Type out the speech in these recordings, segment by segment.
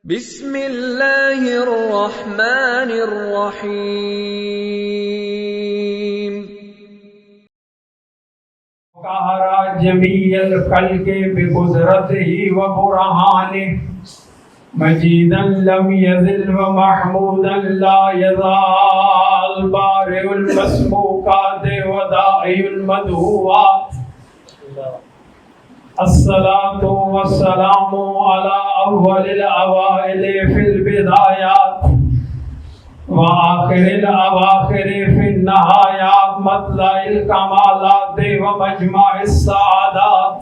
بسم اللہ الرحمن الرحیم. قہر جمیع الخلق بقدرتہ و برہانہ مجیدا لم یزل و محمودا لا یزال بارئ المسموکات و داعی المدعوات. الصلاة والسلام على اول الاوائل في البدايات وآخر الأواخر في النهايات مطلع الكمالات ومجمع السعادات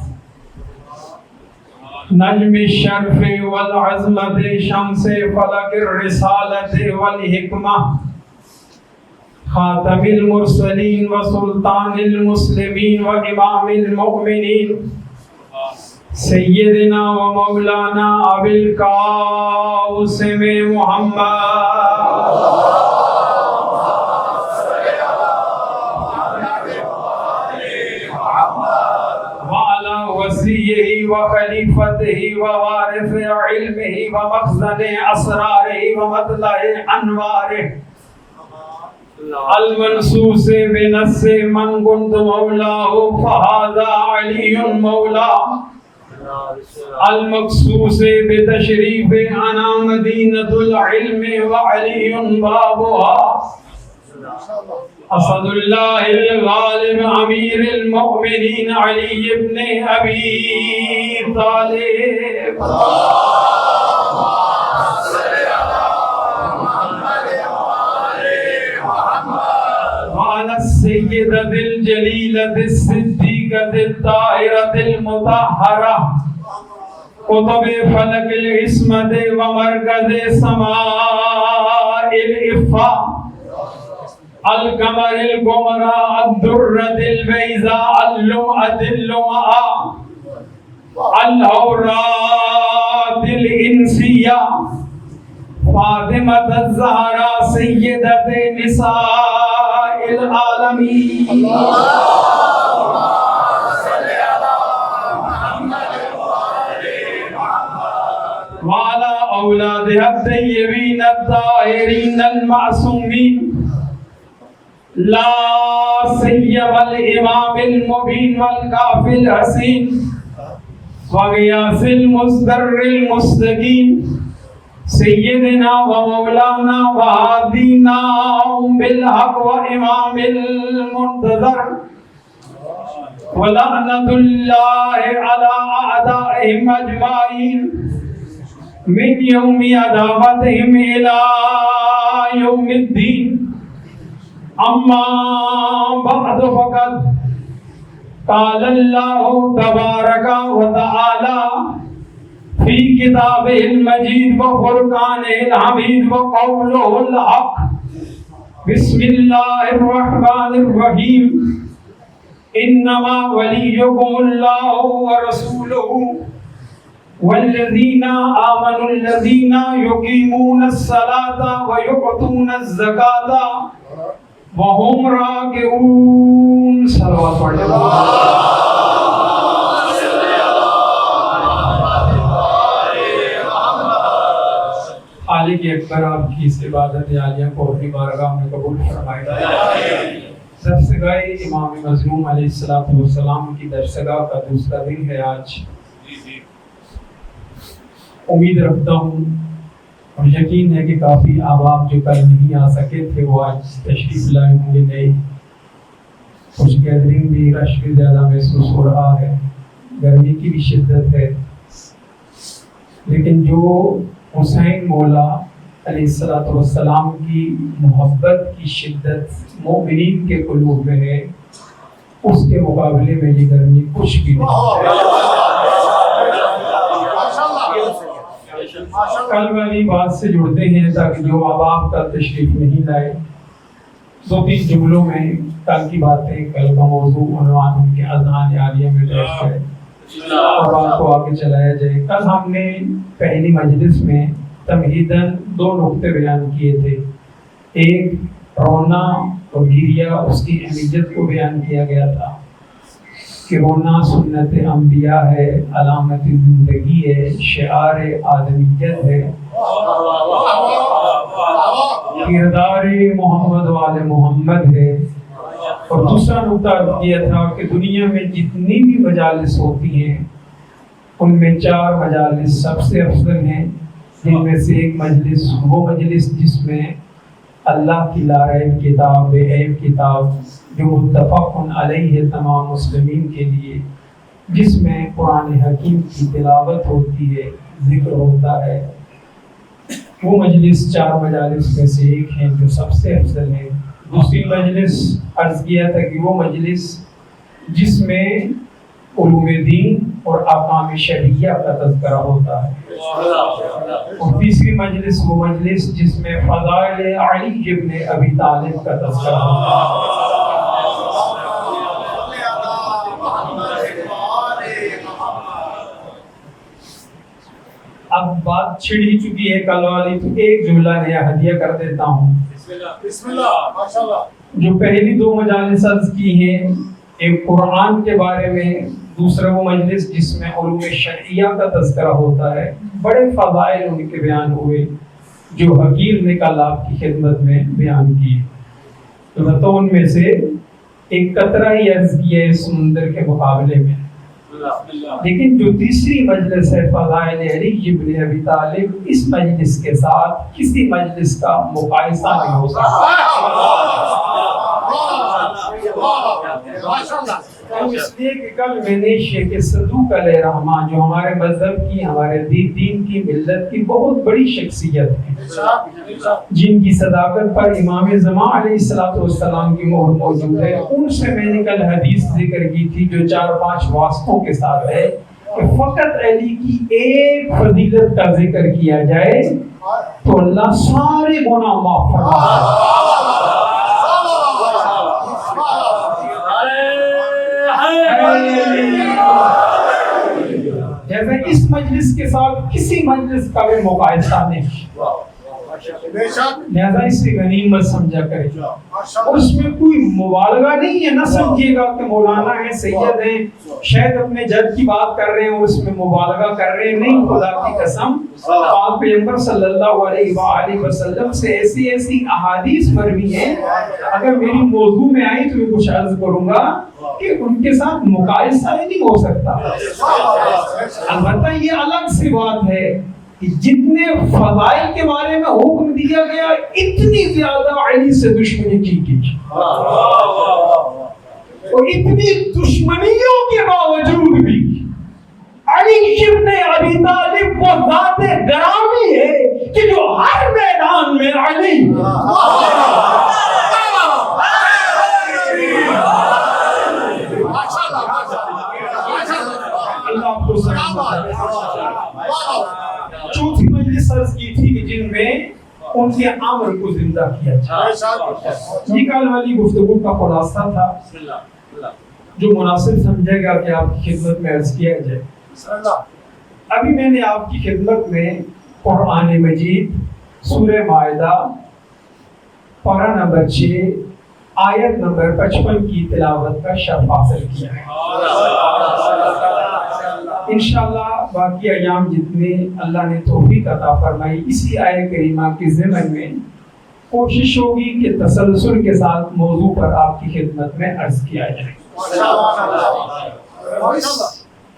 نجم الشرف والعظمت شمس فلك الرسالة والحکمہ خاتم المرسلین وسلطان المسلمین وامام المؤمنین سیدنا و مولانا ابی القاسم محمد وعلى وصیہ و خلیفتہ و وارث علمہ و مخزن اسرارہ و مطلع انوارہ المنصوص بنص من كنت مولاه فهذا علي مولى المخصوص بتشریف انا مدینۃ العلم وعلی بابها اسد اللہ الغالب امیر المؤمنین علی ابن ابی طالب وعلى السیدۃ الجلیلۃ الصدیقۃ الطاہرۃ المطہرہ قطب فلک العصمت ومرکز سماء الافا القمر القمرا الدرۃ البیضاء اللؤلؤۃ اللؤلؤا الحورات الانسیہ فاطمۃ الزہرا سیدۃ نساء العالمین. وعلى أولادها الطيبين الطاهرين المعصومين لا سيما الإمام المبين والكافي الحسين وغياث المصدر المستقيم سيدنا ومولانا وهادينا بالحق وإمام المنتظر ولعنة الله على أعدائهم أجمعين من يوم عداوتهم إلى يوم الدين. أما بعد فقد قال الله تبارك وتعالى في كتابه المجيد وفرقانه الحميد وقوله الحق. بسم الله الرحمن الرحيم. إنما وليكم الله ورسوله والذین آمنوا الذین یقیمون الصلاة ویؤتون الزکاة وهم راکعون. صلوات پڑھیں. خالق اکبر آپ کی اس عبادت عالیہ کو اپنی بارگاہ میں قبول فرمائے. درسگاہ امام مظلوم علیہ السلام کی درسگاہ کا دوسرا دن ہے آج. امید رکھتا ہوں اور یقین ہے کہ کافی احباب جو کل نہیں آ سکے تھے وہ آج تشریف لائے ہوں گے. نئی کچھ گیدرنگ بھی رش بھی زیادہ محسوس ہو رہا ہے, گرمی کی بھی شدت ہے, لیکن جو حسین مولا علیہ السلام کی محبت کی شدت مومنین کے قلوب میں ہے, اس کے مقابلے میں یہ گرمی کچھ بھی نہیں. کل والی بات سے جڑتے ہیں تاکہ جو احباب کا تشریف نہیں لائے 2-3 جملوں میں کل کی باتیں, کل کا موضوع عنوان ان کے اذہان عالیہ میں پیش کریں اور بات کو آگے چلایا جائے. کل ہم نے پہلی مجلس میں تمہیداً 2 نقطے بیان کیے تھے. ایک رونا اور گریہ, اس کی اہمیت کو بیان کیا گیا تھا کہ رونا سنت انبیاء ہے, علامت زندگی ہے, شعار آدمیت ہے. کردار محمد وال محمد ہے. اور دوسرا نقطہ یہ تھا کہ دنیا میں جتنی بھی مجالس ہوتی ہیں ان میں 4 مجالس سب سے افضل ہیں، جن میں سے ایک مجلس وہ مجلس جس میں اللہ کی لاریب کتاب، بے عیب کتاب جو متفق علیہ ہے تمام مسلمین کے لیے، جس میں قرآن حکیم کی تلاوت ہوتی ہے، ذکر ہوتا ہے، وہ مجلس 4 مجالس میں سے ایک ہے جو سب سے افضل ہے. دوسری مجلس عرض کیا تھا کہ وہ مجلس جس میں علوم دین اور احکام شرعیہ کا تذکرہ ہوتا ہے. اور تیسری مجلس وہ مجلس جس میں فضائل علی ابن ابی طالب کا تذکرہ ہوتا ہے. اب بات چھڑی چکی ہے کل والی، تو ایک جملہ نیا ہدیہ کر دیتا ہوں. بسم اللہ ماشاءاللہ. جو پہلی 2 مجالس عرض کی ہیں، ایک قرآن کے بارے میں، دوسرا وہ مجلس جس میں علوم شرعیہ کا تذکرہ ہوتا ہے، بڑے فضائل ان کے بیان ہوئے جو حقیر نے کل آپ کی خدمت میں بیان کی. تو ان میں سے ایک قطرہ ہی عرض کیا ہے سمندر کے مقابلے میں. لیکن جو تیسری مجلس ہے فضائل علی ابن ابی طالب، اس مجلس کے ساتھ کسی مجلس کا مقایسہ نہیں ہو سکتا. اس لیے کہ کل میں نے شیخ صدوق علیہ رحمہ جو ہمارے مذہب کی، ہمارے دین کی، ملت کی بہت بڑی شخصیت ہے، جن کی صداقت پر امام زمان علیہ السلام کی مہر موجود ہے، ان سے میں نے کل حدیث ذکر کی تھی جو 4-5 واسطوں کے ساتھ ہے کہ فقط علی کی ایک فضیلت کا ذکر کیا جائے تو اللہ سارے گناہ معاف فرمائے. جیسے اس مجلس کے ساتھ کسی مجلس کا بھی مقایسہ نہیں، لہذا اسے غنیمت سمجھا کرے. اور اس میں کوئی مبالغہ نہیں ہے، نہ سمجھیے گا کہ مولانا ہیں، سید ہیں، شاید اپنے جد کی بات کر رہے ہیں اور اس میں مبالغہ کر رہے ہیں. نہیں، خدا کی قسم پاک پیغمبر صلی اللہ علیہ وآلہ وسلم سے ایسی ایسی احادیث مروی ہیں، اگر میری موضوع میں آئی تو میں کچھ عرض کروں گا کہ ان کے ساتھ مقایسہ ہی نہیں ہو سکتا. البتہ یہ الگ سی بات ہے کہ جتنے فضائل کے بارے میں حکم دیا گیا اتنی زیادہ علی سے دشمنی کی اور اتنی دشمنیوں کے باوجود بھی علی ابن ابی طالب وہ ذات گرامی ہے کہ جو ہر میدان میں علی اللہ کو چوتھی مجلس عرض کی تھی کہ جن میں ان کے امر کو زندہ کیا جائے. یہ کل والی گفتگو کا خلاصہ تھا جو مناسب سمجھے گا کہ آپ کی خدمت میں عرض کیا جائے. ابھی میں نے آپ کی خدمت میں قرآن مجید سورہ مائدہ پارہ نمبر 6 آیت نمبر 55 کی تلاوت کا شرف حاصل کیا ہے. انشاءاللہ باقی ایام جتنے اللہ نے توفیق عطا فرمائی اسی آیت کریمہ کے ضمن میں کوشش ہوگی کہ تسلسل کے ساتھ موضوع پر آپ کی خدمت میں عرض کیا جائے.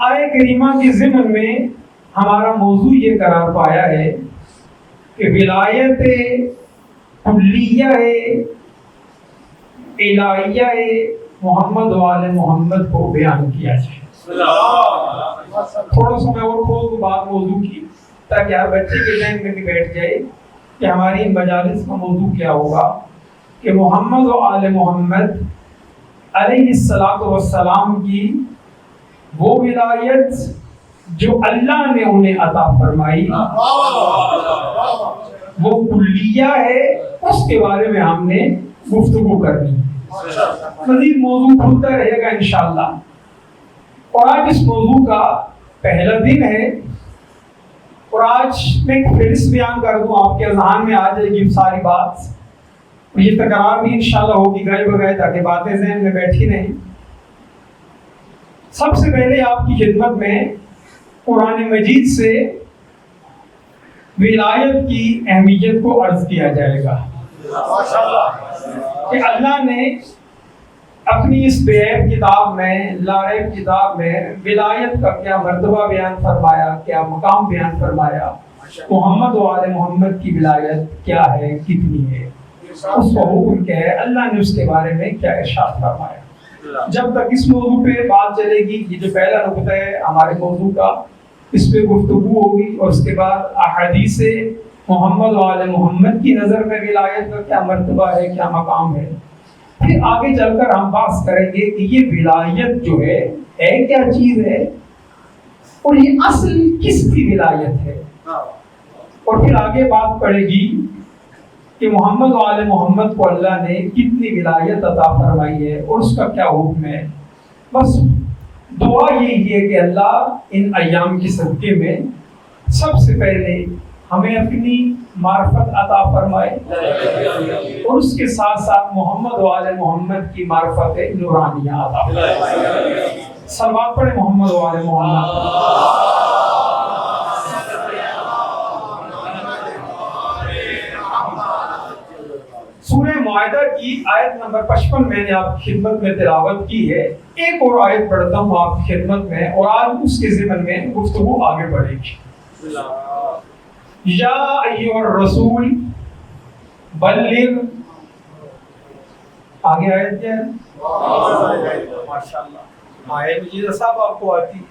آیت کریمہ کے ضمن میں ہمارا موضوع یہ قرار پایا ہے کہ ولایت کلیہ الہیہ محمد وآل محمد کو بیان کیا جائے. تھوڑا سا میں اور کھول دوں بات موضوع کی تاکہ ہر بچے کے ذہن میں بھی بیٹھ جائے کہ ہماری ان مجالس کا موضوع کیا ہوگا کہ محمد و آل محمد علیہ السلام کی وہ ولایت جو اللہ نے انہیں عطا فرمائی وہ کلیہ ہے، اس کے بارے میں ہم نے گفتگو کرنی. مزید موضوع کھلتا رہے گا انشاءاللہ. اور آج اس موضوع کا پہلا دن ہے اور آج میں ایک فہرست بیان کر دوں، آپ کے اذہان میں آ جائے گی ساری بات. یہ تکرار بھی انشاءاللہ ہوگی گائے بگائے تاکہ باتیں ذہن میں بیٹھی رہیں. سب سے پہلے آپ کی خدمت میں قرآن مجید سے ولایت کی اہمیت کو عرض کیا جائے گا کہ اللہ نے اپنی اس بے عیب کتاب میں، لاعیب کتاب میں ولایت کا کیا مرتبہ بیان فرمایا، کیا مقام بیان فرمایا، محمد و آل محمد کی ولایت کیا ہے، کتنی ہے، اس کو حکم کیا ہے، اللہ نے اس کے بارے میں کیا ارشاد فرمایا۔ جب تک اس موضوع پہ بات چلے گی، یہ جو پہلا نقطہ ہے ہمارے موضوع کا، اس پہ گفتگو ہوگی، اور اس کے بعد احادیث محمد و آل محمد کی نظر میں ولایت کا کیا مرتبہ ہے، کیا مقام ہے۔ پھر آگے چل کر ہم بات کریں گے کہ یہ ولایت جو ہے کیا چیز ہے، اور یہ اصل کس کی ولایت ہے، اور پھر آگے بات پڑے گی کہ محمد و آل محمد کو اللہ نے کتنی ولایت عطا فرمائی ہے اور اس کا کیا حکم ہے۔ بس دعا یہی ہے کہ اللہ ان ایام کے صدقے میں سب سے پہلے ہمیں اپنی معرفت عطا فرمائے، اور اس کے ساتھ ساتھ محمد و آل محمد کی معرفت نورانیہ عطا فرمائے۔ صلوات پڑھیں محمد و آل محمد۔ سورہ معاہدہ کی آیت نمبر 55 میں نے آپ کی خدمت میں تلاوت کی ہے۔ ایک اور آیت پڑھتا ہوں آپ کی خدمت میں، اور آج اس کے ضمن میں گفتگو آگے بڑھے گی۔ یا ایھا الرسول بلغ، آگے آیت کیا ہے؟ ماشاءاللہ، آیت مجید صاحب آپ کو آتی ہے۔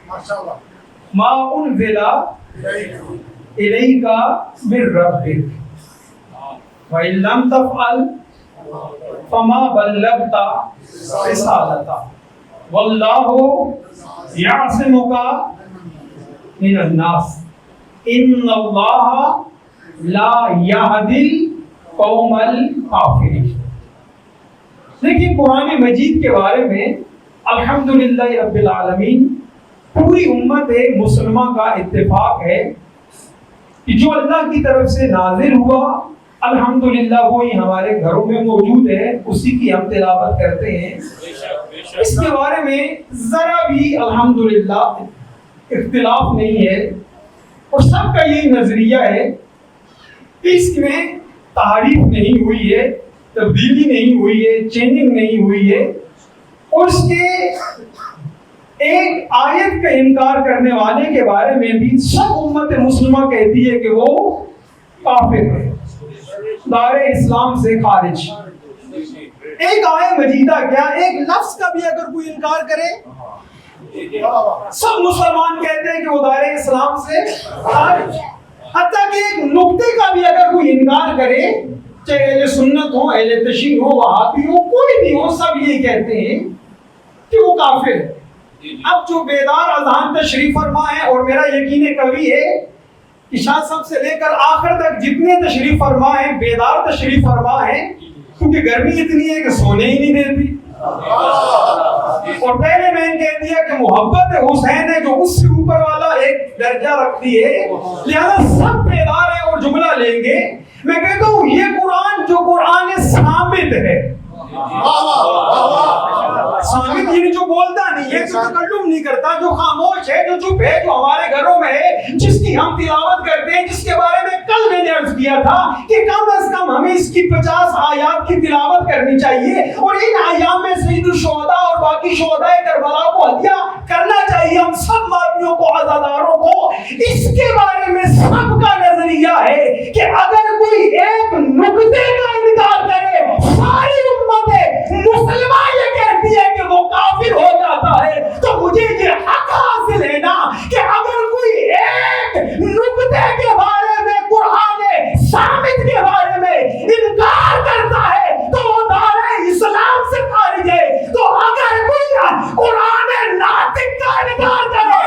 ما انزل الیک من ربک وَإِن لَّمْ تَفْعَلْ فَمَا بَلَّغْتَ رِسَالَتَهُ وَاللَّهُ يَعْصِمُكَ مِنَ النَّاسِ إِنَّ اللَّهَ لَا يَهْدِي الْقَوْمَ الْكَافِرِينَ۔ دیکھیے قرآن مجید کے بارے میں الحمدللہ رب العالمین پوری امت مسلمہ کا اتفاق ہے کہ جو اللہ کی طرف سے نازل ہوا الحمدللہ وہی ہمارے گھروں میں موجود ہے، اسی کی ہم تلاوت کرتے ہیں۔ اس کے بارے میں ذرا بھی الحمدللہ اختلاف نہیں ہے، اور سب کا یہی نظریہ ہے کہ اس میں تحریف نہیں ہوئی ہے، تبدیلی نہیں ہوئی ہے، چینجنگ نہیں ہوئی ہے، اور اس کے ایک آیت کا انکار کرنے والے کے بارے میں بھی سب امت مسلمہ کہتی ہے کہ وہ کافر ہے، دائرہ اسلام سے خارج۔ ایک آیت مجیدہ کیا، ایک لفظ کا بھی اگر کوئی انکار کرے، سب مسلمان کہتے ہیں کہ وہ دائرہ اسلام سے خارج۔ حتیٰ کہ ایک نقطے کا بھی اگر کوئی انکار کرے، چاہے اہل سنت ہو، اہل تشیع ہو، وہابی ہو، کوئی بھی ہو، سب یہ کہتے ہیں کہ وہ کافر ہے۔ اب جو بیدار اذہان تشریف فرما ہے، اور میرا یقین قوی ہے کہ شاہ صاحب سے لے کر آخر تک جتنے تشریف فرما ہیں بیدار تشریف فرما ہیں، کیونکہ گرمی اتنی ہے کہ سونے ہی نہیں دیتی، اور پہلے میں نے کہہ دیا کہ محبت حسین ہے جو اس سے اوپر والا ایک درجہ رکھتی ہے، لہذا سب بیدار ہیں اور جملہ لیں گے۔ میں کہتا ہوں یہ قرآن جو قرآن ثابت ہے، ثابت یعنی جو بولتا نہیں ہے، جو تکلم نہیں کرتا، جو خاموش ہے، جو چپ ہے، جو ہمارے گھروں میں ہے، جس کی ہم تلاوت کرتے ہیں، جس کے بارے میں کل میں نے عرض کیا تھا کہ کم از کم ہمیں اس کی 50 آیات کی تلاوت کرنی چاہیے، اور ان ایام میں سید الشہداء اور باقی شہداء کربلا کو ہدیہ کرنا چاہیے ہم سب ماتمیوں کو، عزاداروں کو۔ اس کے بارے میں سب کا نظریہ ہے کہ اگر کوئی ایک نقطے کا انکار کرے، ساری امت مسلمہ یہ کہتی ہے کہ وہ کافر ہو جاتا ہے، تو مجھے یہ حق حاصل ہے نا کہ اگر کوئی ایک نقطے کے بارے میں، قرآن ثابت کے بارے میں انکار کرتا ہے تو وہ دائرہ اسلام سے خارج ہے۔ تو اگر کوئی قرآن ناطق کا انکار کرے،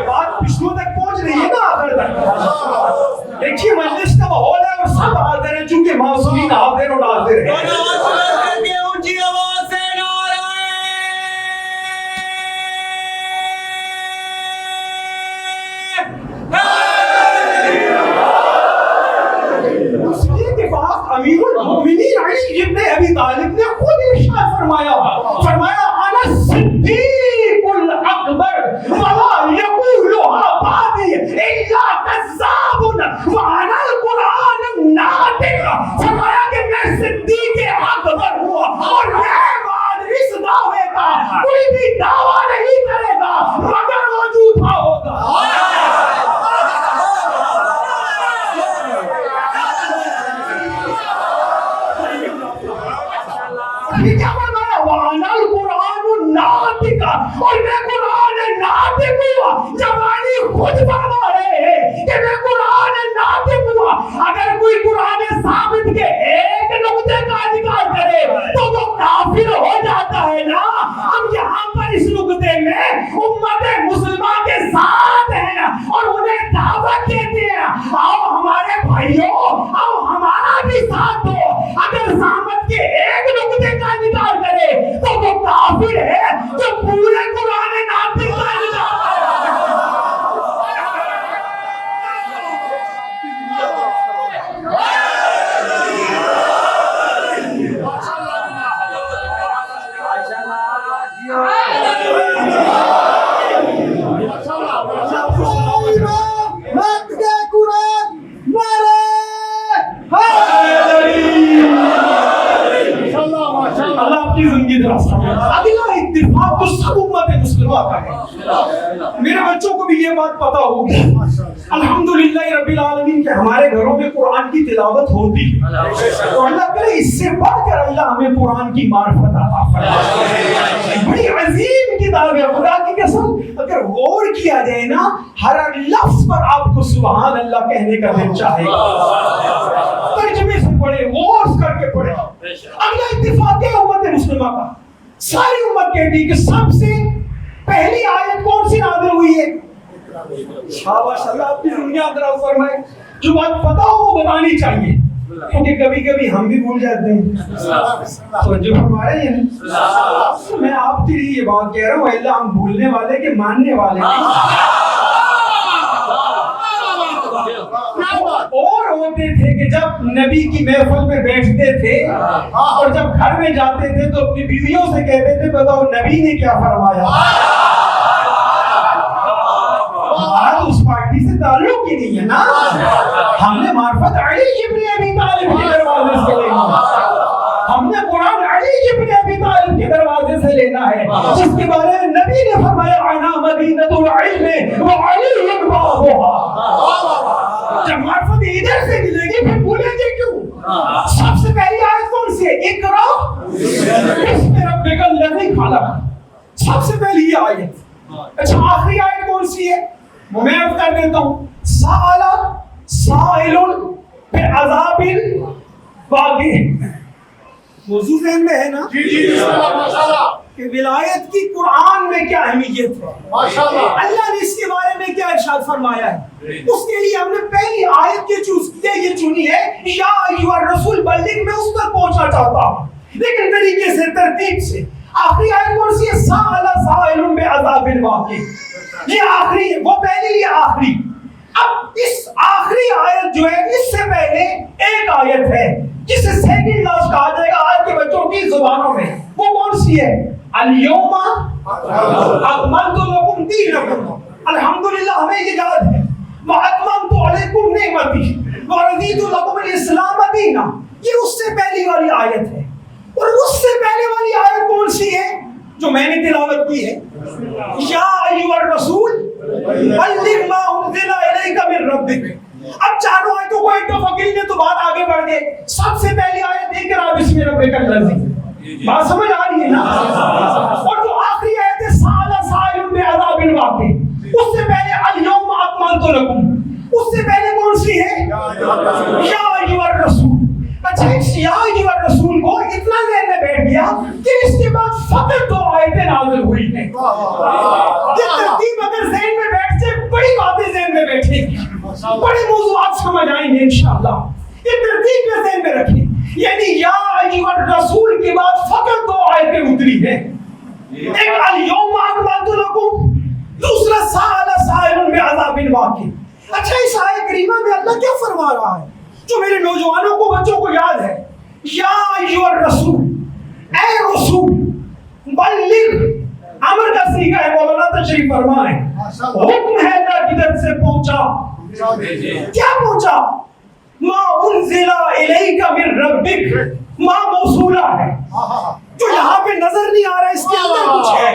بات پچھلوں تک پہنچ رہی ہے نا، آخر تک دیکھیے مجلس کا ماحول ہے اور سب حاضر ہیں، چونکہ معصومین حاضر اور ناظر ہیں۔ اونچی آواز سے نعرہ طالب نے خود ارشاد فرمایا انا الصدیق الاکبر ولا یقولها بعدی الا کذاب وانا القرآن الناطق. فرمایا کہ میں صدیق اکبر ہوں اور میں بعد اس دعوے کا کوئی بھی دعویٰ نہیں کرے گا مگر وہ جھوٹا ہوگا. کیا فرمایا وانا القرآن الناطق اور میں قرآن ناطق ہوا. جوانی خود فرما رہے ہیں کہ میں قرآن ناطق ہوا. اگر کوئی قرآن ثابت کے ایک نقطے کا انکار کرے تو وہ کافر ہو جاتا ہے نا. ہم یہاں پر اس نقطے میں امت مسلمہ کے ساتھ ہیں اور انہیں دعوت دیتے ہیں آؤ ہمارے بھائیوں آؤ ہمارا بھی ساتھ دو. اگر ثابت کے ایک نقطے کا انکار کرے تو وہ کافر ہے جو پورے قرآن ناطق کا انکار اگلا اتفاق تو سب امت مسلمہ کا ہے. میرے بچوں کو بھی یہ بات پتا ہوگی الحمدللہ رب العالمین کہ ہمارے گھروں میں قرآن کی تلاوت ہوتی ہے تو اللہ کرے اس سے بڑھ کر اللہ ہمیں قرآن کی معرفت عطا فرمائے. بڑی عظیم کتاب ہے خدا کی قسم. اگر غور کیا جائے نا ہر لفظ پر آپ کو سبحان اللہ کہنے کا دل چاہے گا. ترجمے سے پڑھے غور کر کے پڑھے. اگلا اتفاق ہے امت مسلمہ کا. ساری امت کہتی ہے کہ سب سے پہلی آیت کون سی نازل ہوئی ہے؟ شاباش اللہ آپ کی دنیا اندراز فرمائے. جو بات پتا ہو وہ بتانی چاہیے کیونکہ کبھی کبھی ہم بھی بھول جاتے ہیں. تو جو ہمارے ہیں میں آپ کے لیے یہ بات کہہ رہا ہوں اللہ ہم بھولنے والے کے ماننے والے اور ہوتے تھے کہ جب نبی کی محفل میں بیٹھتے تھے اور جب گھر میں جاتے تھے تو اپنی بیویوں سے کہتے تھے بتاؤ نبی نے کیا فرمایا. ہمارا تو اس پارٹی سے تعلق ہی نہیں ہے نا. ہم نے معرفت علی ابن ابی طالب کے دروازے سے لینا ہے. ہم نے قرآن علی ابن ابی طالب کے دروازے سے لینا ہے جس کے بارے میں نبی نے فرمایا انا مدینۃ العلم وعلی بابها. جب معرفت ادھر سے ملے گی پھر بھولیں گے کیوں؟ سب سے پہلی آیت کون سی ہے؟ اقرا بسم ربک الذی خلق. سب سے پہلی یہ آیت. اچھا آخری آیت کون سی ہے؟ میں عرض کر دیتا ہوں سأل سائل بعذاب واقع. موضوع ذہن میں ہے نا کہ ولایت کی قرآن میں کیا اہمیت ہے. اللہ نے اس کے بارے میں کیا ارشاد فرمایا ہے. اس کے لیے ہم نے پہلی آیت کے چوز کیا یہ چنی ہے یا ایھا الرسول بلغ. میں اس تک پہنچنا چاہتا ہوں لیکن طریقے سے ترتیب سے. آخری آیت کون سی ہے؟ سأل سائل بعذاب واقع. یہ آخری ہے وہ پہلی یہ آخری. اب اس آخری آیت جو ہے اس سے پہلے ایک آیت ہے جسے سیکنڈ لفظ کہا جائے گا آج کے بچوں کی زبانوں میں. وہ کون سی ہے؟ الیوم اکملت لکم دینکم. الحمدللہ ہمیں یہ یاد ہے واتممت علیکم نعمتی ورضیت لکم الاسلام دینا. یہ اس سے پہلی والی آیت ہے. اور اس سے پہلے والی آیت کون سی ہے جو میں نے تلاوت کی ہے؟ یا ایھا الرسول بلغ ما انزل الیک من ربک. اب چاروں آیتوں کو ایک دفعہ گن لیں تو بات آگے بڑھ گئے. سب سے پہلی آیت اقرا بسم ربک الذی. بات سمجھ آ رہی ہے نا. اور جو آخری آیت ہے سأل سائل بعذاب واقع. اس سے پہلے الیوم اکملت لکم. اس سے پہلے کون سی ہے؟ یا ایھا الرسول. اچھا اس یا ایھا الرسول کو اتنا ذہن میں بیٹھ گیا کہ اس کے بعد فقط 2 آیتیں نازل ہوئی ہیں. یہ ترتیب اگر ذہن میں بیٹھ جائے بڑی باتیں ذہن میں بیٹھیں گی بڑے موضوعات سمجھ آئیں گے انشاءاللہ. یہ ترتیب میں ذہن میں رکھیں. یعنی یا ایھا الرسول کے بعد فقط 2 آیتیں اتری ہیں. ایک الیوم اکملت لکم دوسرا سأل سائل بعذاب واقع. اچھا اس آیت کریمہ میں اللہ کیا فرما رہا ہے جو میرے نوجوانوں کو بچوں کو یاد ہے؟ یا ایھا الرسول اے رسول بلغ، امر کا صیغہ ہے، مولانا تشریف فرما ہے، حکم ہے اللہ کی طرف سے پہنچا. کیا پہنچا؟ ما انزل الیک من ربک، ما موصولہ ہے جو یہاں پہ نظر نہیں آ رہا، اس کے اندر کچھ ہے.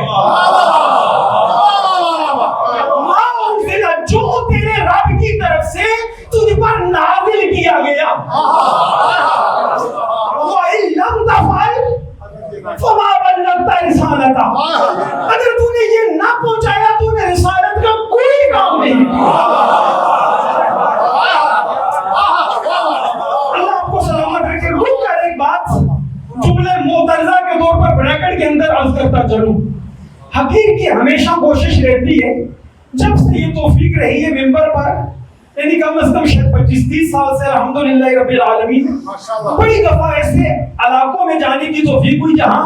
ما انزل، جو تیرے رب کی طرف سے تجھ پر نازل کیا گیا. وَإِن لَّمْ تَفْعَلْ فَمَا بَلَّغْتَ رِسَالَتَهُ، اگر تو نے یہ نہ پہنچایا تو نے رسالت کا کوئی کام نہیں کیا. اللہ آپ کو سلامت رکھے. رک کر ایک بات جملے معترضہ کے طور پر بریکٹ کے اندر عرض کرتا چلوں. حقیق کی ہمیشہ کوشش رہتی ہے، جب سے یہ توفیق رہی ہے ممبر پر، یعنی کم از کم 25-30 سال سے الحمدللہ رب العالمین، بڑی دفعہ ایسے علاقوں میں جانے کی توفیق ہوئی جہاں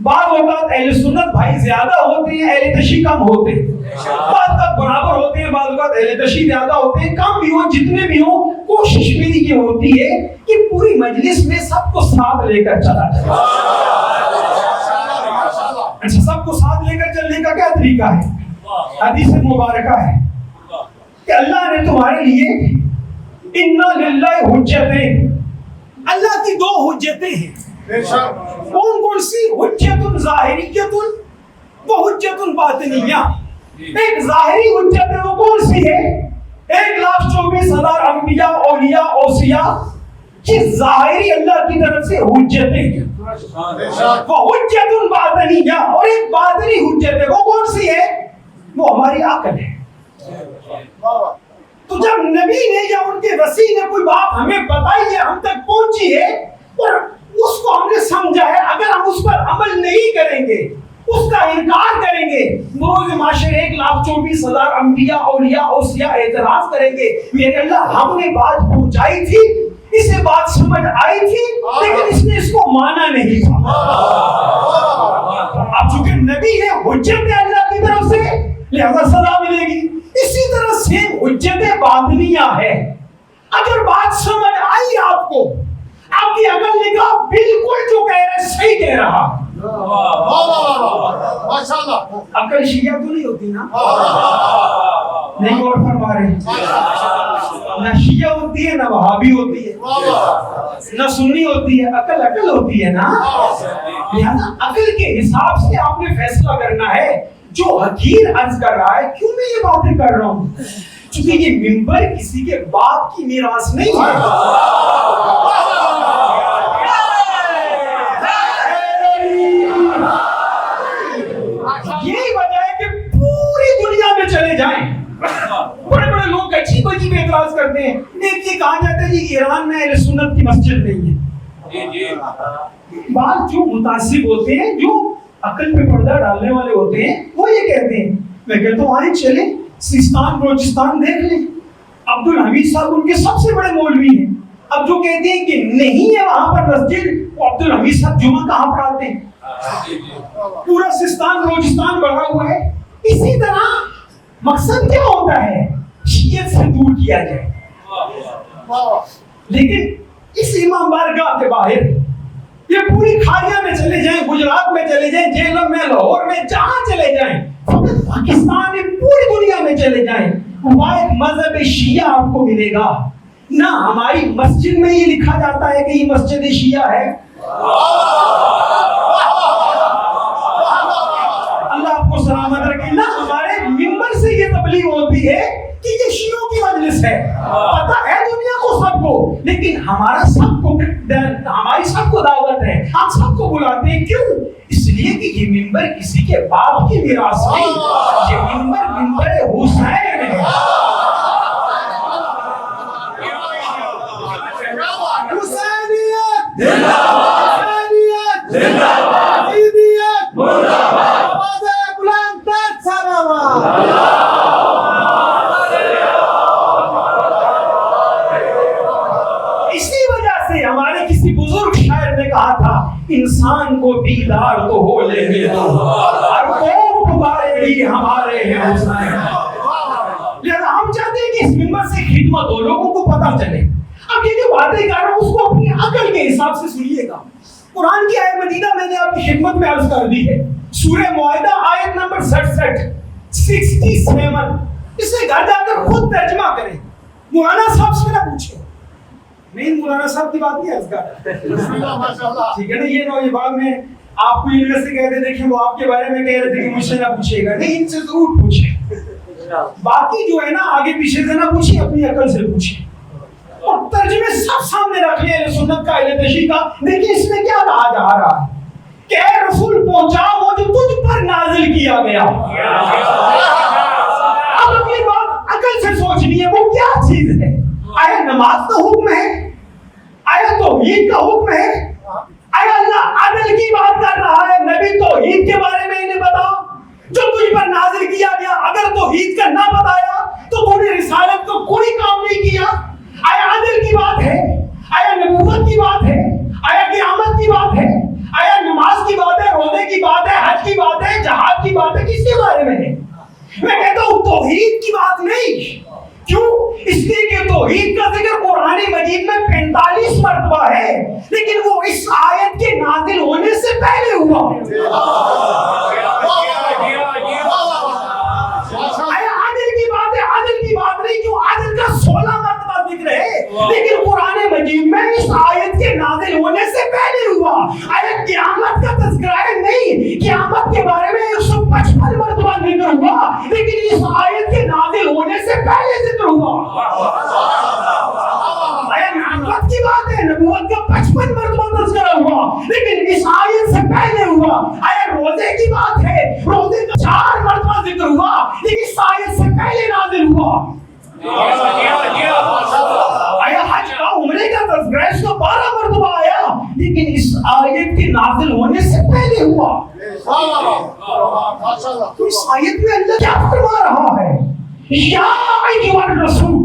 بعض اوقات اہل سنت بھائی زیادہ ہوتے ہیں، اہل تشیع کم ہوتے ہیں، بعض اوقات برابر ہوتے ہیں، بعض اوقات اہل تشیع زیادہ ہوتے ہیں. کم بھی ہوں جتنے بھی ہوں، کوشش میری یہ ہوتی ہے کہ پوری مجلس میں سب کو ساتھ لے کر چلا جائے. اچھا، سب کو ساتھ لے کر چلنے کا کیا طریقہ ہے؟ حدیث مبارکہ ہے کہ اللہ نے تمہارے لیے اِنَّ لِلَّهِ حجتیں، اللہ کی 2 حجتیں ہیں. کون کون سی؟ حجت ظاہریت و حجت باطنیہ. ایک ظاہری حجت ہے، وہ کون سی ہے؟ 1,24,000 انبیاء، اولیاء، اوصیاء کی ظاہری اللہ کی طرف سے حجتیں ہیں. وہ حجت باطنیہ، اور ایک باطنی حجت ہے، وہ کون سی ہے؟ وہ ہماری عقل ہے. تو جب نبی نے یا ان کے وسیع نے کوئی بات ہمیں بتائی ہے، ہم تک پہنچی ہے، اور اس کو ہم نے سمجھا ہے، اگر ہم اس پر عمل نہیں کریں گے، اس کا انکار کریں گے، بروز معاشر 1,24,000 انبیاء، اولیاء، اوصیاء اعتراض کریں گے، میرے اللہ ہم نے بات پہنچائی تھی، اسے بات سمجھ آئی تھی، لیکن اس نے اس کو مانا نہیں تھا. اب چونکہ نبی ہے، حجت ہے اللہ کی طرف سے، لہذا سزا ملے گی. اسی طرح سے حجت باطنیہ ہے. اگر بات سمجھ آئی آپ کو، آپ کی عقل نے کہا بالکل جو کہہ رہے صحیح کہہ رہا. عقل شیعہ تو نہیں ہوتی نا؟ نہیں غور فرما رہے. نہ شیعہ ہوتی ہے، نہ وہابی ہوتی ہے، نہ سنی ہوتی ہے. عقل ہوتی ہے نا. لہذا عقل کے حساب سے آپ نے فیصلہ کرنا ہے. جو حقیر عرض کر رہا ہے، کیوں میں یہ باتیں کر رہا ہوں؟ چونکہ یہ منبر کسی کے باپ کی میراث نہیں ہے. یہی وجہ ہے کہ پوری دنیا میں چلے جائیں، بڑے بڑے لوگ عجیب عجیب اعتراض کرتے ہیں. ایک یہ کہا جاتا ہے جی ایران میں اہل سنت کی مسجد نہیں ہے. بعض جو متعصب ہوتے ہیں، جو عقل پہ پردہ ڈالنے والے ہوتے ہیں، وہ یہ کہتے ہیں، میں کہتا ہوں آئیں چلیں سیستان بلوچستان دیکھ لیں. عبدالحمید صاحب ان کے سب سے بڑے مولوی ہیں. اب جو کہتے ہیں کہ نہیں ہے وہاں پر مسجد، وہ عبدالحمید صاحب جمعہ کہاں پڑھاتے ہیں؟ پورا سیستان بلوچستان بڑھا ہوا ہے. اسی طرح مقصد کیا ہوتا ہے؟ شیعت سے دور کیا جائے. لیکن اس امام بارگاہ کے باہر یہ پوری کھاڑیاں میں چلے جائیں، گجرات میں چلے جائیں، جیلم میں، لاہور میں، جہاں چلے جائیں، پاکستان میں، پوری دنیا میں چلے جائیں، وہاں ایک مذہب شیعہ آپ کو ملے گا. نہ ہماری مسجد میں یہ لکھا جاتا ہے کہ یہ مسجد شیعہ ہے. اللہ آپ کو سلامت رکھے. نہ ہمارے ممبر سے یہ تبلیغ ہوتی ہے کہ یہ شیعوں کی مجلس ہے. پتہ ہے دنیا کو، سب کو، لیکن ہماری سب کو دعوت ہے، ہم سب کو بلاتے ہیں. کیوں؟ اس لیے کہ یہ ممبر کسی کے باپ کی میراث نہیں، یہ ممبر حسین ہے. حسینیت زندہ باد، حسینیت زندہ باد، عیدیت مرد آباد، آواز بلند تر سلامات. اسی وجہ سے ہمارے کسی بزرگ شاعر نے کہا تھا، انسان کو بیدار تو ہو لینے دو، ہر قوم پکارے گی ہمارے ہیں حسین. لہذا ہم چاہتے ہیں کہ اس ممبر سے خدمت ہو، لوگوں کو پتہ چلے. اب یہ جو باتیں کر رہا ہوں اس کو اپنی عقل کے حساب سے سنیے گا. قرآن کی آیت مجیدہ میں نے آپ کی خدمت میں عرض کر دی ہے، سورہ معاہدہ آیت نمبر 67، اسے گھر جا کر خود ترجمہ کریں، مولانا صاحب سے نہ پوچھیں، نہیں مولانا صاحب کی بات نہیں عرض کر، ٹھیک ہے نا؟ یہ نوجوان میں آپ کو یونیورسٹی کہتے دیکھیں وہ آپ کے بارے میں کہہ رہے تھے کہ مجھ سے نہ پوچھے گا، نہیں ان سے ضرور پوچھیں، باقی جو ہے نا آگے پیچھے سے نہ پوچھیں، اپنی عقل سے پوچھیں، اور ترجمے سب سامنے رکھ لیں اہل سنت کا اہل تشیع کا۔ دیکھیں اس میں کیا کہا جا رہا ہے کہ اے رسول پہنچا وہ جو تجھ پر نازل کیا گیا۔ اب اپنی بات عقل سے سوچنی ہے، وہ کیا چیز ہے؟ آیا نماز کا حکم ہے؟ آیا توحید کا حکم ہے؟ آیا اللہ عدل کی بات کر رہا ہے؟ نبی توحید کے بارے میں انہیں بتا جو تجھ پر نازل کیا گیا۔ اگر توحید کا نہ بتایا تو تو نے رسالت کو کوئی کام نہیں کیا۔ آیا عدل کی بات ہے؟ آیا نبوت کی بات ہے؟ آیا قیامت کی بات ہے؟ آیا نماز کی بات ہے، روزے کی بات ہے، حج کی بات ہے، جہاد کی بات ہے؟ کس کے بارے میں ہے؟ میں کہتا ہوں توحید کی بات نہیں۔ کیوں؟ اس لیے کہ توحید کا ذکر قرآن مجید میں 45 مرتبہ ہے، لیکن وہ اس آیت کے نازل ہونے سے پہلے ہوا۔ آیا عدل کی بات ہے؟ عدل کی بات نہیں، کیوں؟ عدل کا 16 مرتبہ ذکر ہے، لیکن قرآن مجید میں اس آیت کے نازل ہونے سے پہلے ہوا۔ آیا قیامت کا تذکرہ ہے؟ نہیں، قیامت کے بارے میں 155 مرتبہ ذکر ہوا، لیکن اس آیت کے نازل ہونے سے پہلے ذکر ہوا۔ آیا نبوت کی بات ہے؟ نبوت کا 55 مرتبہ تذکرہ ہوا، لیکن اس آیت سے پہلے ہوا۔ آیا روزے کی بات ہے؟ روزے کا 4 مرتبہ ذکر ہوا، لیکن اس آیت سے پہلے نازل ہوا۔ آیا حج کا عمرے کا تذکرہ اس کا 12 مرتبہ آیا، لیکن اس آیت کے نازل ہونے سے پہلے ہوا۔ تو اس آیت میں اللہ کیا فرما رہا ہے؟ یا ایھا الرسول،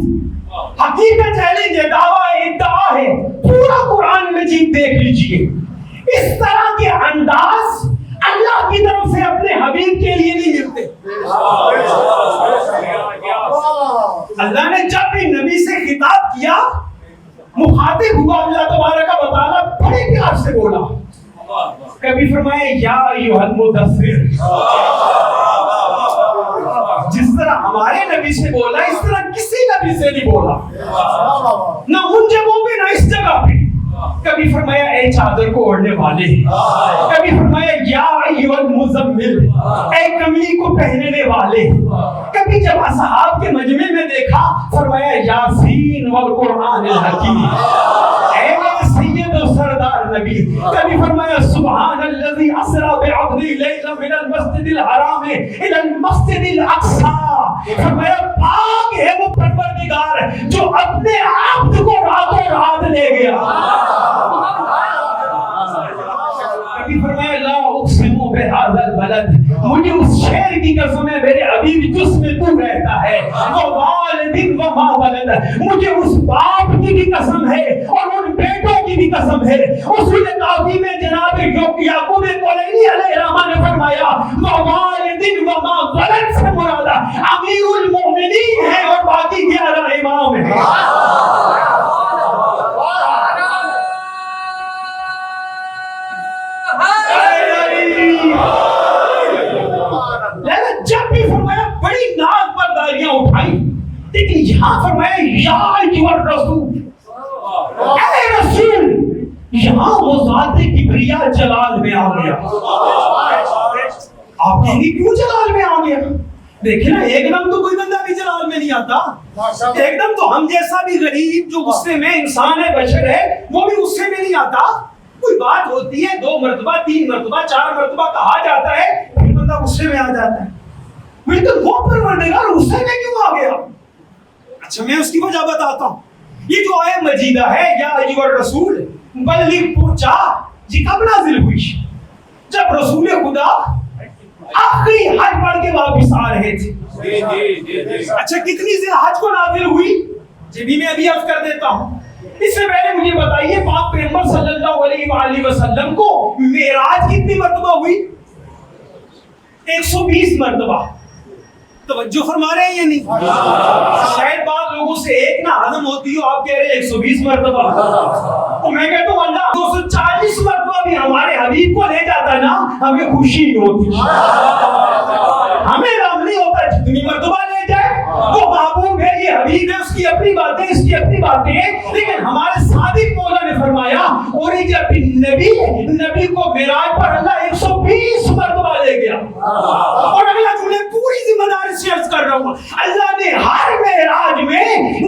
حقیقت چیلنج ہے، دعویٰ ہے، ادعا ہے، پورا قرآن مجید دیکھ لیجئے، اس طرح کے انداز اللہ کی طرف سے اپنے حبیب کے لیے نہیں ملتے۔ اللہ نے جب بھی نبی سے خطاب کیا، مخاطب ہوا اللہ تبارک و تعالیٰ بڑے پیار سے بولا، کبھی فرمایا یا ایھا المدثر، جس طرح ہمارے نبی سے بولا اس طرح کسی نبی سے نہیں بولا، نہ ان جگہوں پہ نہ اس جگہ پہ۔ کبھی فرمایا اے چادر کو اوڑھنے والے، کبھی فرمایا یا ایھا المزمل، اے کملی کو پہننے والے، کبھی جب اصحاب کے مجمع میں دیکھا فرمایا یاسین والقرآن الحکیم، اے میرے سید و سردار نبی، کبھی فرمایا سبحان الذی اسری بعبدہ لیلا من المسجد الحرام الی المسجد الاقصی، فرمایا پاک ہے وہ پروردگار جو اپنے عبد کو راتوں رات لے گیا۔ کبھی فرمایا لا اقسم بہذا البلد، مجھے اس شہر کی قسم ہے میرے حبیب جس میں تو رہتا ہے، ووالد وما ولد، مجھے اس باپ کی بھی قسم ہے اور ان بیٹوں کی بھی قسم ہے۔ اصول کافی میں جناب یعقوب کلینی علیہ الرحمہ نے فرمایا ووالد وما ولد سے مراد امیر المومنین ہے اور باقی 11 امام ہیں۔ جب بھی فرمایا بڑی ناز پر داریاں اٹھائی، لیکن یہاں فرمایا یا ایھا الرسول، اے رسول، یہاں وہ ذات کبریا جلال میں آ گیا۔ آپ کہیں گے کیوں جلال میں آ گیا؟ دیکھیں نا، ایک دم تو کوئی بندہ بھی جلال میں نہیں آتا، ایک دم تو ہم جیسا بھی غریب جو غصے میں انسان ہے، بشر ہے، وہ بھی غصے میں نہیں آتا۔ کوئی بات ہوتی ہے 2 مرتبہ 3 مرتبہ 4 مرتبہ کہا جاتا ہے، پھر بندہ غصے میں آ جاتا ہے۔ لیکن وہ پروردگار غصے میں کیوں آ گیا؟ اچھا میں اس کی وجہ بتاتا ہوں۔ یہ جو آیت مجیدہ ہے یا ایھا الرسول بلغ پہنچا، یہ کب نازل ہوئی؟ جب رسول خدا آخری حج پڑھ کے واپس آ رہے تھے۔ اچھا کتنی ذی الحج کو نازل ہوئی؟ یہ بھی میں ابھی عرض کر دیتا ہوں۔ اس سے پہلے مجھے بتائیے پاک پیغمبر صلی اللہ علیہ وآلہ وسلم کو معراج کتنی مرتبہ ہوئی؟ 120 مرتبہ۔ توجہ فرما رہے ہیں یا نہیں؟ شاید بعض لوگوں سے ایک نہ ہضم ہوتی ہو، آپ کہہ رہے ہیں 120 مرتبہ، تو میں کہتا ہوں اللہ 240 مرتبہ بھی ہمارے حبیب کو لے جاتا نا ہمیں خوشی ہوتی، ہمیں غم نہیں ہوتا جتنی مرتبہ لے جائے۔ وہ محبوب ہے، یہ حبیب ہے، اس کی اپنی باتیں، اس کی اپنی باتیں ہیں، لیکن ہمارے صادق مولا نے فرمایا اور جب نبی کو معراج پر اللہ 120 مرتبہ لے گیا، اور اگلا جملے پوری ذمہ داری سے عرض کر رہا ہوں، اللہ نے ہر معراج میں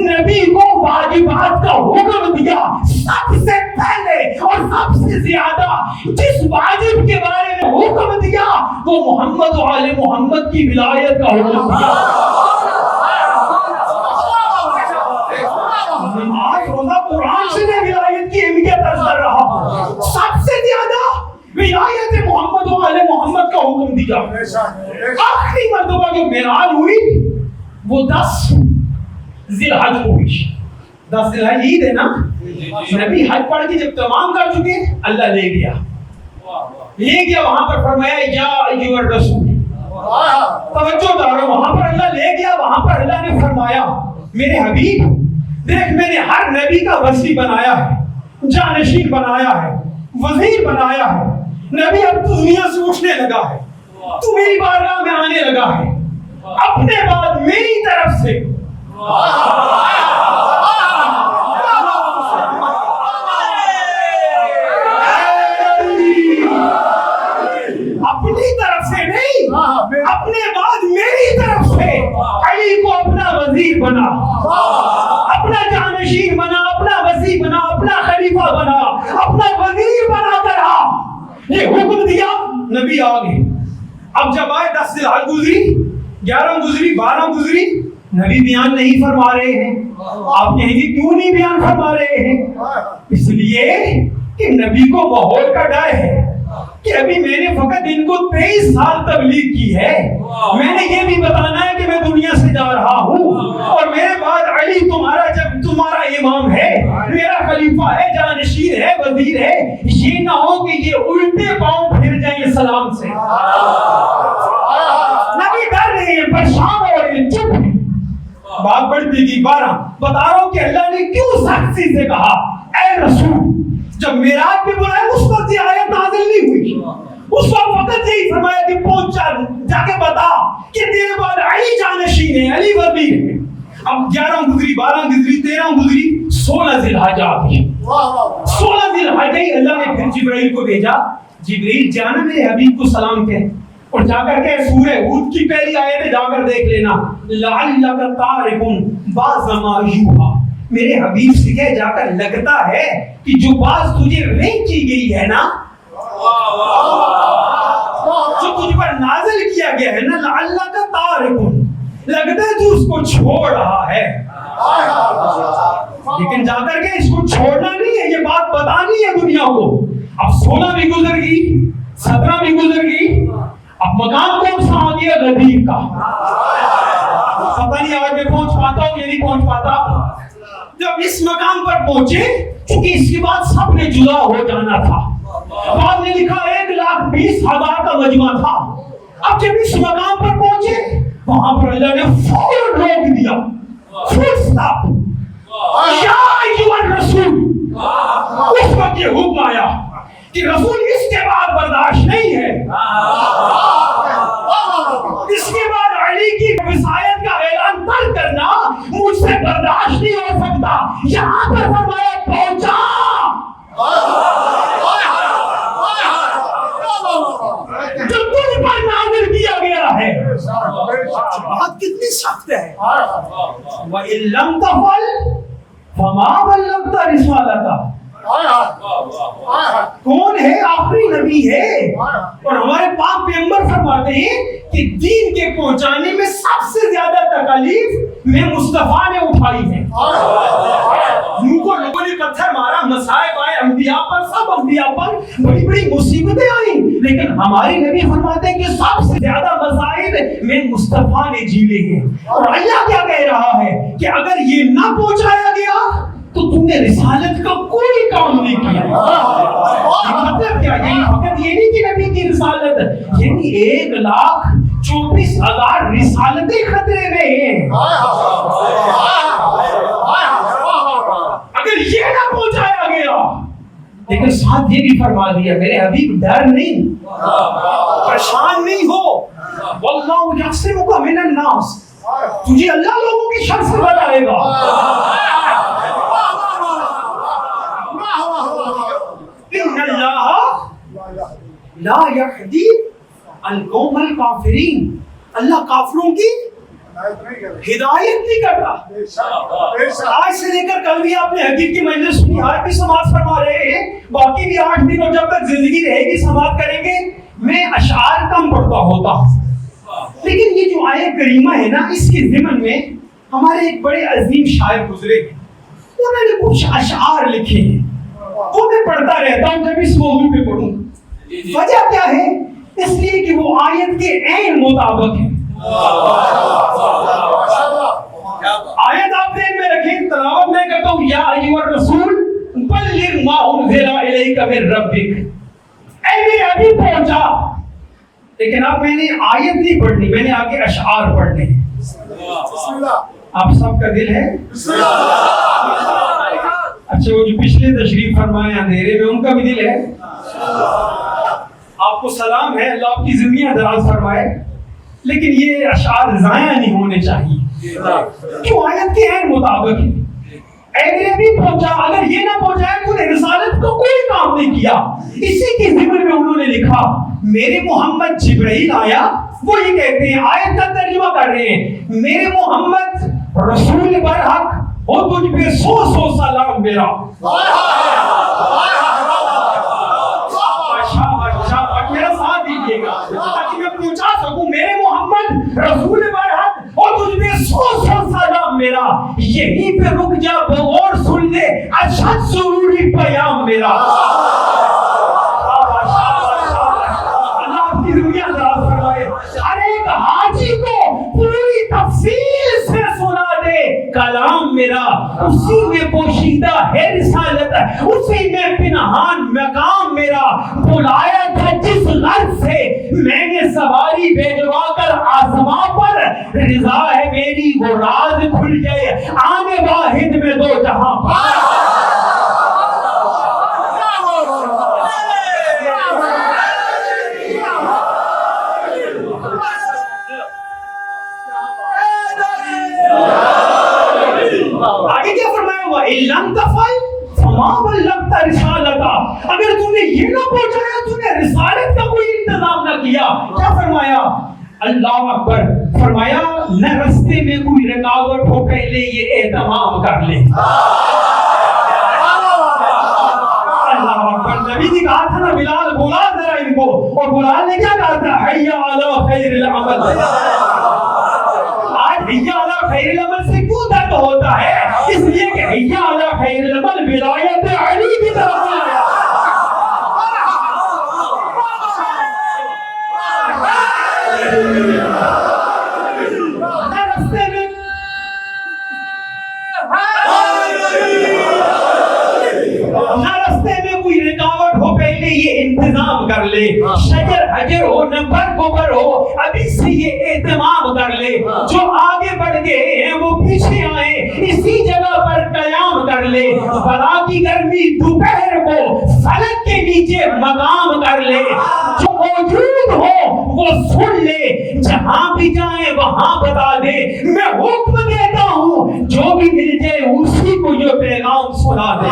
نبی کو واجبات کا حکم دیا۔ سب سے پہلے اور سب سے زیادہ جس واجب کے بارے میں حکم دیا وہ محمد و آل محمد کی ولایت کا حکم دیا۔ نماز روزہ قرآن سے میں ولایت کی اہمیت عرض کر رہا ہوں، سب سے زیادہ ولایت محمد و آل محمد کا حکم دیا۔ آخری مرتبہ جو معراج ہوئی وہ 10 ذی الحج کو ہوئی۔ 10 ذی الحج عید ہے نا، نبی حج پڑھ کے جب تمام کر چکے اللہ لے گیا وہاں پر فرمایا یا ایھا الرسول، توجہ دارو، وہاں پر اللہ لے گیا، وہاں پر اللہ نے فرمایا میرے حبیب دیکھ میں نے ہر نبی کا وصی بنایا ہے، جانشین بنایا ہے، وزیر بنایا ہے، نبی اب تو دنیا سے اٹھنے لگا ہے، تو میری بارگاہ میں آنے لگا ہے، اپنے بعد میری طرف سے اپنی طرف سے نہیں، اپنے بعد میری طرف سے علی کو اپنا وزیر بنا، اپنا جانشین بنا، اپنا وزیر بنا، اپنا خلیفہ بنا، اپنا وزیر بنا کر آ، یہ حکم دیا، نبی آ گئے۔ اب جب آئے 10 ذی الحج گزری، 11 گزری، 12 گزری، نبی بیان نہیں فرما رہے ہیں۔ آپ کہیں گے کیوں نہیں بیان فرما رہے ہیں؟ اس لیے کہ نبی کو ماحول کا ڈر ہے کہ ابھی میں نے فقط ان کو 23 سال تبلیغ کی ہے، میں نے یہ بھی بتانا ہے کہ میں دنیا سے جا رہا ہوں، اور میرے بعد علی تمہارا امام ہے، میرا خلیفہ ہے، جانشین ہے، وزیر ہے، یہ نہ ہو کہ یہ الٹے پاؤں پھر جائیں سلام سے۔ نبی ڈر رہے ہیں، پریشان ہو رہے ہیں، چپ ہیں۔ بات بڑھتی گئی 12، بتا رہا ہوں کہ اللہ نے کیوں سختی سے کہا اے رسول، جب معراج پہ بلایا اس وقت یہ آیت نازل نہیں ہوئی، اس وقت فقط یہی فرمایا کہ پہنچ جا کے بتا کہ تیرے بعد علی جانشین ہے، علی وزیر ہے۔ اب 11 گزری، 12 گزری، 13 گزری، 16 ذی الحج آ گئی۔ 16 ذی الحج اللہ نے پھر جبرائیل کو بھیجا، جبرائیل جانا میرے حبیب کو سلام کہہ، اور جا کر کے سورہ ہود کی پہلی آیت ہے، جا کر دیکھ لینا، لعلک تارک بعض ما یوحی، میرے حبیب سے کہہ جا کر لگتا ہے کہ جو بات تجھے وحی کی گئی ہے نا، جو تجھ پر نازل کیا گیا ہے نا، لعلک تارک، لگتا ہے تو اس کو چھوڑ رہا ہے، لیکن جا کر کے اس کو چھوڑنا نہیں ہے، یہ بات بتانی ہے دنیا کو۔ اب 16 بھی گزر گئی، 17 بھی گزر گئی، اب مقام کون سا آ گیا؟ غدیر کا۔ پتہ نہیں آج میں پہنچ پاتا ہوں یا نہیں پہنچ پاتا۔ جب اس مقام پر پہنچے، چونکہ اس کے بعد سب نے جدا ہو جانا تھا، بعد نے لکھا 1,20,000 کا مجمع تھا۔ اب جب اس مقام پر پہنچے، وہاں پر اللہ نے فوراً روک دیا، فل سٹاپ، یا ایھا الرسول۔ اس وقت یہ حکم آیا کہ رسول اس کے بعد برداشت نہیں ہے، اس کے بعد علی کی وصایت کا اعلان کر کرنا مجھ سے برداشت نہیں ہو سکتا۔ یہاں پر فرمایا پہنچا، جو تجھ پر نازل کیا گیا ہے۔ بات کتنی سخت ہے۔ وَإِن لَّمْ تَفْعَلْ فَمَا بَلَّغْتَ رِسَالَتَهُ۔ کون ہے؟ آخری نبی ہے، اور ہمارے پاک پیغمبر فرماتے ہیں کہ دین کے پہنچانے میں سب سے زیادہ تکالیف میں مصطفیٰ نے اٹھائی ہے۔ منہ کو لوگوں نے پتھر مارا، مصائب آئے انبیاء پر، سب انبیاء پر بڑی بڑی مصیبتیں آئیں، لیکن ہمارے نبی فرماتے ہیں کہ سب سے زیادہ مصائب میں مصطفیٰ نے جھیلے ہیں۔ اور اللہ کیا کہہ رہا ہے کہ اگر یہ نہ پہنچایا گیا تو تم نے رسالت کا کوئی کام نہیں کیا۔ مطلب کیا؟ یعنی فقط یہ نہیں کہ نبی کی رسالت، یعنی 1,24,000 رسالتیں خطرے میں ہیں۔ اگر یہ نہ پہنچایا گیا لیکن ساتھ یہ بھی فرما دیا میرے حبیب ڈر نہیں، پریشان نہیں ہو، واللہ یعصمک من الناس، تجھے اللہ لوگوں کی شر سے بچائے گا۔ ان اللہ لا یہدی القوم الکافرین، اللہ کافروں کی ہدایت نہیں کرتا۔ آج سے لے کر کل بھی آپ نے حقیق کی مجلس سنی، آج بھی سماعت فرما رہے ہیں، باقی بھی 8 دن اور جب تک زندگی رہے گی سماعت کریں گے۔ میں اشعار کم پڑھتا ہوتا ہوں، لیکن یہ جو آیت کریمہ ہے نا، اس کے ضمن میں ہمارے ایک بڑے عظیم شاعر گزرے ہیں، انہوں نے کچھ اشعار لکھے ہیں، وہ میں پڑھتا رہتا ہوں جب اس موضوع پہ پڑھوں۔ وجہ کیا ہے؟ اس لیے کہ وہ آیت کے عین مطابق ہے۔ آیت آپ ذہن میں رکھیں، تلاوت میں کرتا ہوں، یا ایھا الرسول بلغ ما انزل الیک من ربک، اے میرے نبی پہنچا۔ لیکن اب میں نے آیت نہیں پڑھنی، میں نے آگے اشعار پڑھنے ہیں۔ آپ سب کا دل ہے؟ اچھا وہ جو پچھلے تشریف فرمائے اندھیرے میں، ان کا بھی دل ہے؟ آپ کو سلام ہے، اللہ آپ کی زندگیاں دراز فرمائے، لیکن یہ اشعار ضائع نہیں ہونے چاہیے، جو آیت کے عین مطابق ہے۔ اے میرے نبی پہنچا، اگر یہ نہ پہنچایا تو انہیں رسالت کا کوئی کام نہیں کیا۔ اسی کے ضمن میں انہوں نے لکھا میرے محمد جبرائیل آیا، وہ یہ کہتے ہیں، آیت کا ترجمہ کر رہے ہیں، میرے محمد رسول برحق ہو، تجھ پہ 100 سلام میرا۔ میرا ساتھ دیجیے گا تاکہ میں پہنچا سکوں، میرے محمد رسول برحق اور تجھ پہ 100 سلام میرا، یہیں پہ رک جا اور سن لے اشہد ضروری پیام میرا۔ اللہ آپ کی دنیا دراز فرمائے۔ ہر ایک حاجی کو پوری تفصیل سے سنا دے کلام میرا، اسی میں پوشیدہ ہے رسالت، اسی میں پنہان مقام میرا۔ بلایا تھا جس غرض سے میں نے سواری بھیجوا کر آسماں پر، رضا ہے میری وہ راز کھل جائے آنے واحد میں 2 جہاں پر۔ آگے کیا فرمایا ہوا؟ لَن تفعل فما بلغت رسالتہ، اگر تم نے یہ نہ پہنچایا، تم نے رسالت کا کوئی انتظام نہ کیا۔ کیا فرمایا؟ اللہ اکبر، فرمایا نہ رستے میں کوئی رکاوٹ ہو، پہلے یہ اہتمام کر لے۔ اللہ اکبر، نبی نے کہا تھا نا بلال بلا ذرا ان کو، اور بلال نے کیا کہا تھا؟ حی علی خیر العمل۔ آج حی علی خیر العمل سے کیوں درد ہوتا ہے؟ اس لیے کہ حی علی خیر العمل ولایت علی کی طرف سے آیا۔ نہ رستے میں کوئی رکاوٹ ہو، پہلے یہ انتظام کر لے، شجر حجر ہو نہ برق ہو، ابھی سے یہ اہتمام کر لے۔ جو آگے بڑھ گئے ہیں وہ پیچھے آئے، اسی جگہ پر قیام کر لے۔ بلا کی گرمی دوپہر کو فلک کے نیچے مقام کر لے، جو موجود ہو وہ سن لے، جہاں بھی جائیں وہاں بتا دے، میں حکم دیتا ہوں جو بھی مل جائے اسی کو یہ پیغام سنا دے۔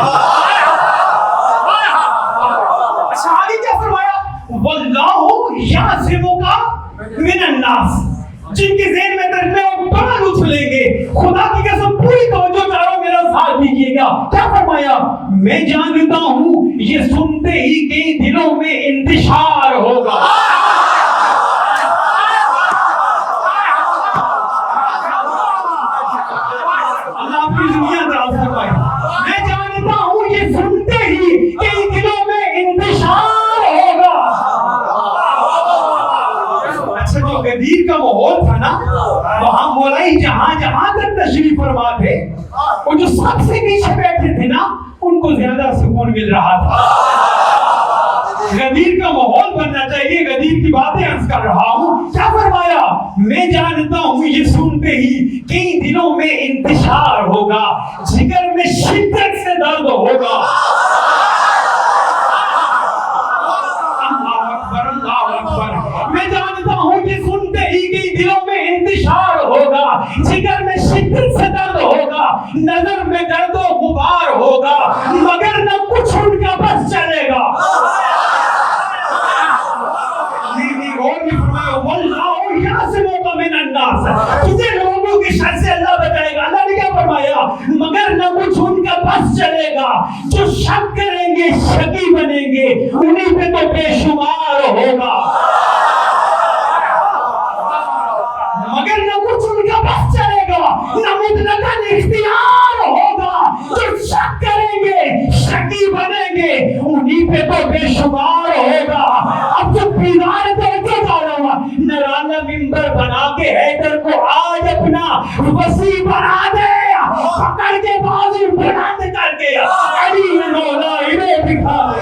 اچھا آگے کیا فرمایا؟ واللہ یعصمک من الناس، جن کے ذہن میں ترجمے وہ ٹال اچھلیں گے، خدا کی قسم پوری توجہ چاروں میرا ساتھ دیجیے گا۔ کیا فرمایا؟ میں جانتا ہوں یہ سنتے ہی کئی دلوں میں انتشار ہوگا۔ اللہ آپ کی دنیا دراز فرمائے۔ میں جانتا ہوں یہ سنتے ہی کئی دلوں میں انتشار ہوگا۔ اچھا جو غدیر کا ماحول تھا نا، وہاں مولائی جہاں تک تشریف فرما تھے، وہ جو سب سے پیچھے بیٹھے تھے نا، ان کو زیادہ سکون مل رہا تھا۔ غدیر کا ماحول بننا چاہیے، غدیر کی باتیں عرض کر رہا ہوں۔ کیا فرمایا؟ میں جانتا ہوں یہ سنتے ہی کئی دلوں میں انتشار ہوگا، جگر میں شدت سے درد ہوگا۔ بس چلے گا، جو شک کریں گے شکی بنیں گے، انہیں پہ تو بے شمار ہوگا، مگر نہ کچھ ان کا بس چلے گا، نہ مطلقاً اختیار ہوگا، جو شک کریں گے شکی بنیں گے، انہیں پہ تو بے شمار ہوگا۔ اب جو بیدار توجہ ڈالو، نرانا ممبر بنا کے حیدر کو آج اپنا وسیع بنا دے، پکڑ کے بازو بلند کر کے علی مولا انہیں دکھا دے۔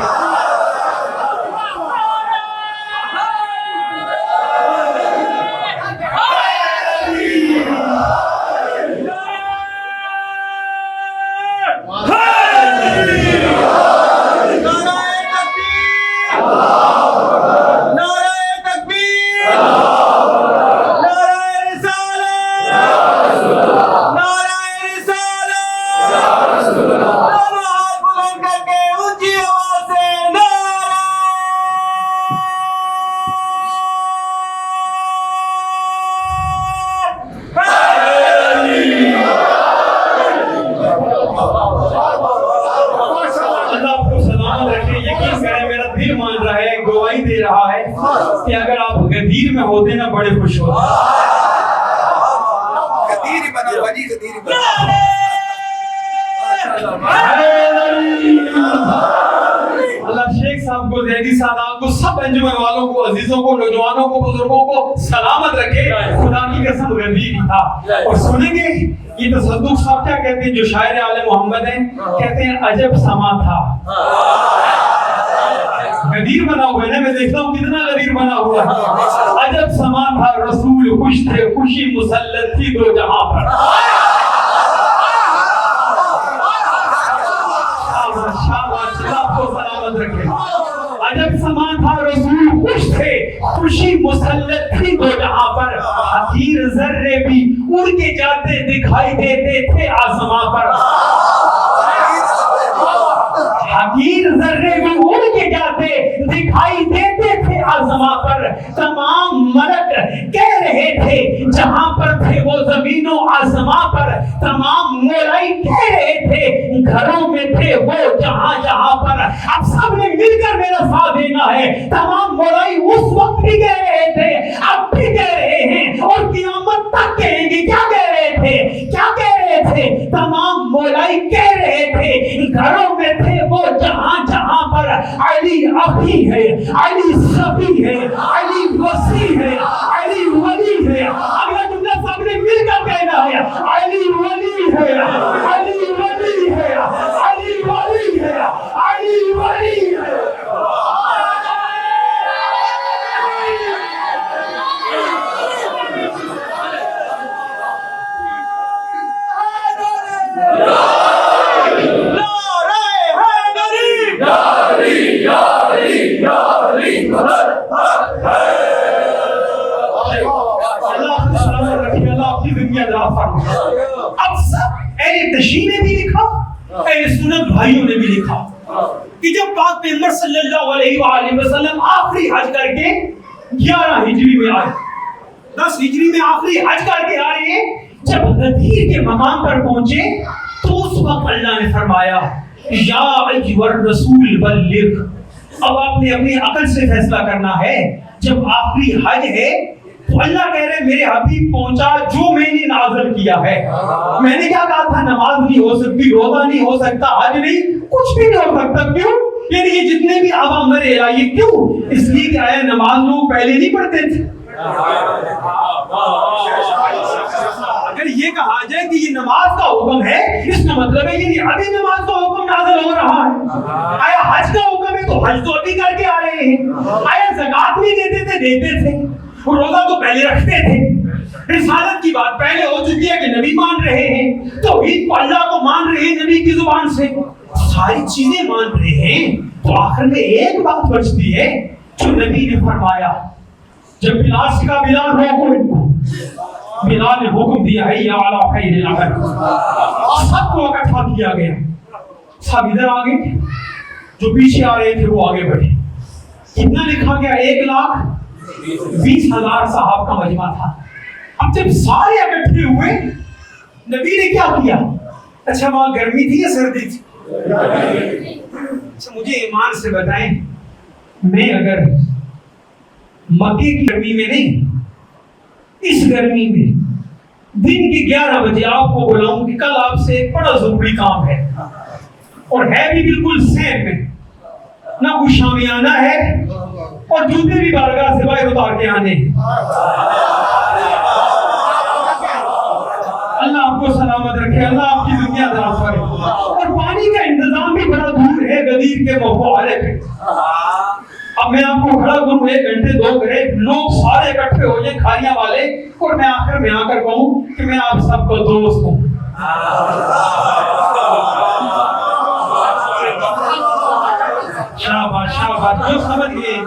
دے رہا ہے کہ اگر آپ غدیر میں ہوتے نا بڑے خوش ہوتے۔ غدیر ہی بنا باجی، غدیر ہی بنا۔ اللہ شیخ صاحب کو، زیدی سادات کو، سب انجمن والوں کو، عزیزوں کو، نوجوانوں کو، بزرگوں کو سلامت رکھے۔ خدا کی قسم غدیر ہی تھا۔ اور سنیں گے یہ تو صدوق صاحب کیا کہتے ہیں جو شاعر آل محمد ہیں، کہتے ہیں عجب سما تھا۔ غدیر بنا ہوا ہے نا، میں دیکھتا ہوں کتنا غدیر بنا ہوا ہے۔ عجب سما تھا رسول خوش تھے، خوشی مسلط تھی دو جہاں پر۔ آپ کو سلامت رکھے۔ عجب سما تھا رسول خوش تھے، خوشی مسلط تھی دو جہاں پر۔ حقیر ذرے بھی اڑ کے جاتے دکھائی دیتے تھے آسماں پر۔ حقیر ذرے بھی اڑ کے جاتے دکھائی دیتے تھے آسماں پر۔ تمام ملک کہہ رہے تھے جہاں پر تھے وہ زمین و آسماں پر۔ تمام مولائی کہہ رہے تھے گھروں میں تھے وہ جہاں جہاں پر۔ اب سب نے مل کر میرا ساتھ دینا ہے۔ تمام مولائی اس وقت بھی کہہ رہے تھے، اب بھی کہہ رہے ہیں، اور قیامت تک کہیں گے۔ کیا کہہ رہے تھے؟ کیا کہہ رہے تھے؟ تمام مولائی کہہ رہے تھے گھروں میں تھے وہ جہاں جہاں پر۔ علی اخی ہے، علی صفی ہے، علی وسیع ہے، علی ولی ہے۔ اگلا جملہ سب نے مل کر کہنا ہے، علی ولی ہے، علی ولی ہے، علی ولی ہے، علی ولی ہے۔ اب سب اہل تشیع نے بھی لکھا، اہل سنت بھائیوں نے بھی لکھا کہ جب پاک پیغمبر صلی اللہ علیہ وآلہ وسلم آخری حج کر کے 11 ہجری میں آئے، 10 ہجری میں آخری حج کر کے آ رہے ہیں، جب غدیر کے مقام پر پہنچے تو اس وقت اللہ نے فرمایا یا ایھا الرسول بلغ۔ اب آپ نے اپنی عقل سے فیصلہ کرنا ہے، جب آخری حج ہے تو اللہ کہہ رہے میرے حبیب پہنچا جو میں نے نازل کیا ہے۔ میں نے کیا کہا تھا؟ نماز نہیں ہو سکتی، روزہ نہیں ہو سکتا، حج نہیں، کچھ بھی نہیں ہو سکتا۔ کیوں؟ یعنی یہ جتنے بھی اوامر الہی، کیوں؟ اس لیے کہ آیا نماز لوگ پہلے نہیں پڑھتے تھے۔ اگر یہ کہا جائے کہ یہ نماز کا حکم ہے، اس کا مطلب ہے یہ ابھی نماز کا حکم نازل ہو رہا ہے۔ آیا حج کا حکم ہے تو حج تو ابھی کر کے آ رہے ہیں۔ آیا زکات بھی دیتے تھے، روزہ تو پہلے رکھتے تھے۔ رسالت کی بات پہلے ہو چکی ہے کہ نبی مان رہے ہیں، توحید کو اللہ کو مان رہے ہیں نبی کی زبان سے، ساری چیزیں مان رہے ہیں، تو آخر میں ایک بات بچتی ہے جو نبی نے فرمایا۔ جب بلال سے کہا بلال روکو ان کو، بلال نے حکم دیا ہے یا علی خیر العمل، سب کو اکٹھا کیا گیا، سب ادھر آگے، جو پیچھے آ رہے تھے وہ آگے بڑھے۔ کتنا لکھا گیا؟ 1,20,000 صحابہ کا مجمع تھا۔ اب جب سارے اکٹھے ہوئے، نبی نے کیا کیا؟ اچھا وہاں گرمی تھی یا سردی تھی؟ اچھا مجھے ایمان سے بتائیں، میں اگر مکے کی گرمی میں نہیں، اس گرمی میں دن کی 11 بجے آپ کو بلاؤں کہ کل آپ سے ایک بڑا ضروری کام ہے، اور ہے بھی بالکل سیم میں، نہ کوئی شامیانہ ہے اور جوتے بھی بارگاہ سے باہر اتار کے آنے ہیں، اللہ آپ کو سلامت رکھے، اللہ آپ کی دنیا دراز کرے، اور پانی کا انتظام بھی بڑا دور ہے غدیر کے مفوارے پہ۔ اب میں آپ کو کھڑا کروں 1 گھنٹے 2 گھنٹے، لوگ سارے اکٹھے ہو جائیں کھاریاں والے، اور میں آخر میں آ کر کہوں کہ میں آپ سب کا دوست ہوں۔ شاباش شاباش، جو سمجھ گئے،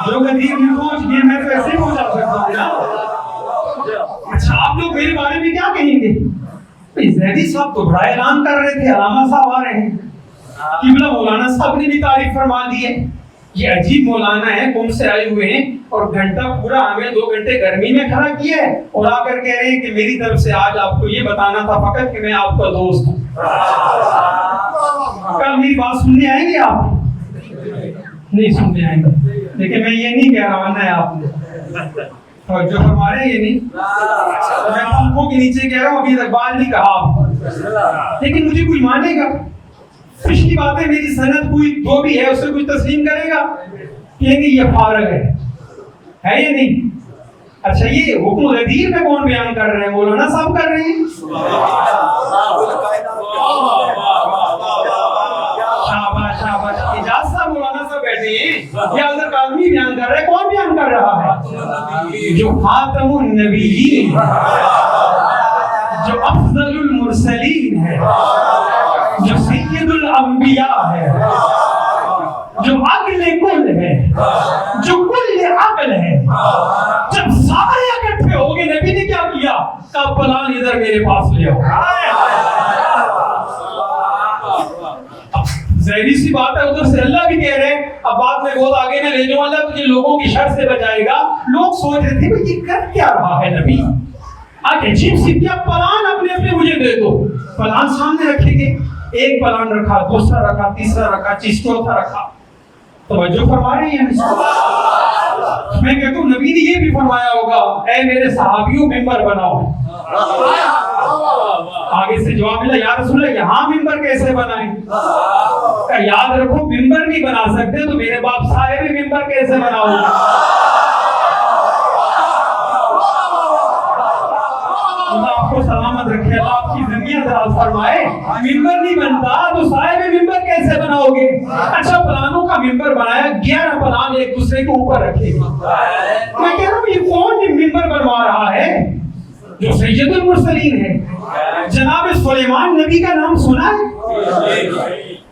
جو غدیر میں پہنچ گئے، میں تو ایسے ہی پہنچا سکتا ہوں نا۔ اچھا آپ لوگ میرے بارے میں کیا کہیں گے؟ زیدی صاحب تو بڑا اعلان کر رہے تھے، علامہ صاحب آ رہے ہیں، قبلہ مولانا صاحب نے بھی تعریف فرما دی ہے، یہ عجیب مولانا ہے، قم سے آئے ہوئے ہیں، اور گھنٹہ پورا ہمیں 2 گھنٹے گرمی میں کھڑا کیا ہے، اور آ کر کہہ رہے ہیں کہ میری طرف سے آج آپ کو یہ بتانا تھا فقط کہ میں آپ کا دوست ہوں۔ کل میری بات سننے آئیں گے آپ؟ نہیں سننے آئیں گے، لیکن میں یہ نہیں کہہ رہا ہوں آپ نے اور جو ہمارے یہ نہیں، میں پنکھوں کے نیچے کہہ رہا ہوں، ابھی تک بات نہیں کہا آپ، لیکن مجھے کوئی مانے گا؟ پچھلی باتیں میری سند کوئی جو بھی ہے اسے کچھ تسلیم کرے گا؟ کہیں گے یہ فارغ ہے یا نہیں؟ اچھا یہ حکم غدیر میں کون بیان کر رہے ہیں؟ مولانا صاحب کر رہے ہیں؟ شاباش شاباش، اجاز صاحب مولانا صاحب بیٹھے ہیں، یا حضرت آدمی بیان کر رہے ہیں؟ کون بیان کر رہا ہے؟ جو خاتم النبیین، جو افضل المرسلین ہے، جو سید الانبیاء ہے، جو عقل کل ہے، جو کل عقل ہے، جب سارے اکٹھے ہو گئے نبی نے کیا کیا؟ کہا فلان ادھر میرے پاس لے آؤ۔ ظاہری سی بات ہے، ادھر سے اللہ بھی کہہ رہے ہیں، اب بات میں بہت آگے نہ لے جاؤں، اللہ تجھے لوگوں کی شر سے بچائے گا۔ لوگ سوچ رہے تھے یہ کر کیا رہا ہے نبی؟ آج عجیب سی کیا پلان اپنے اپنے مجھے دے دو، پلان سامنے رکھیں گے، ایک پلان رکھا، دوسرا رکھا، تیسرا رکھا، چوتھا رکھا، توجہ فرما رہے ہیں؟ میں کہتا ہوں نبی نے یہ بھی فرمایا ہوگا، اے میرے صحابیوں ممبر بناؤ۔ آگے سے جواب ملا، یا رسول اللہ یہاں ممبر کیسے بنائیں؟ یاد رکھو ممبر نہیں بنا سکتے تو میرے باپ صاحب ممبر کیسے بناؤ؟ اللہ آپ کو سلامت رکھے، اللہ آپ کی زندگی دراز فرمائے۔ ممبر نہیں بنتا تو صاحب ممبر کیسے بناؤ گے؟ اچھا پلانوں کا ممبر بنایا، 11 پلان ایک دوسرے کے اوپر رکھے۔ میں کہہ رہا ہوں یہ کون ممبر بنوا رہا ہے؟ جو سید المرسلین ہے، جناب سلیمان نبی کا نام سنا ہے؟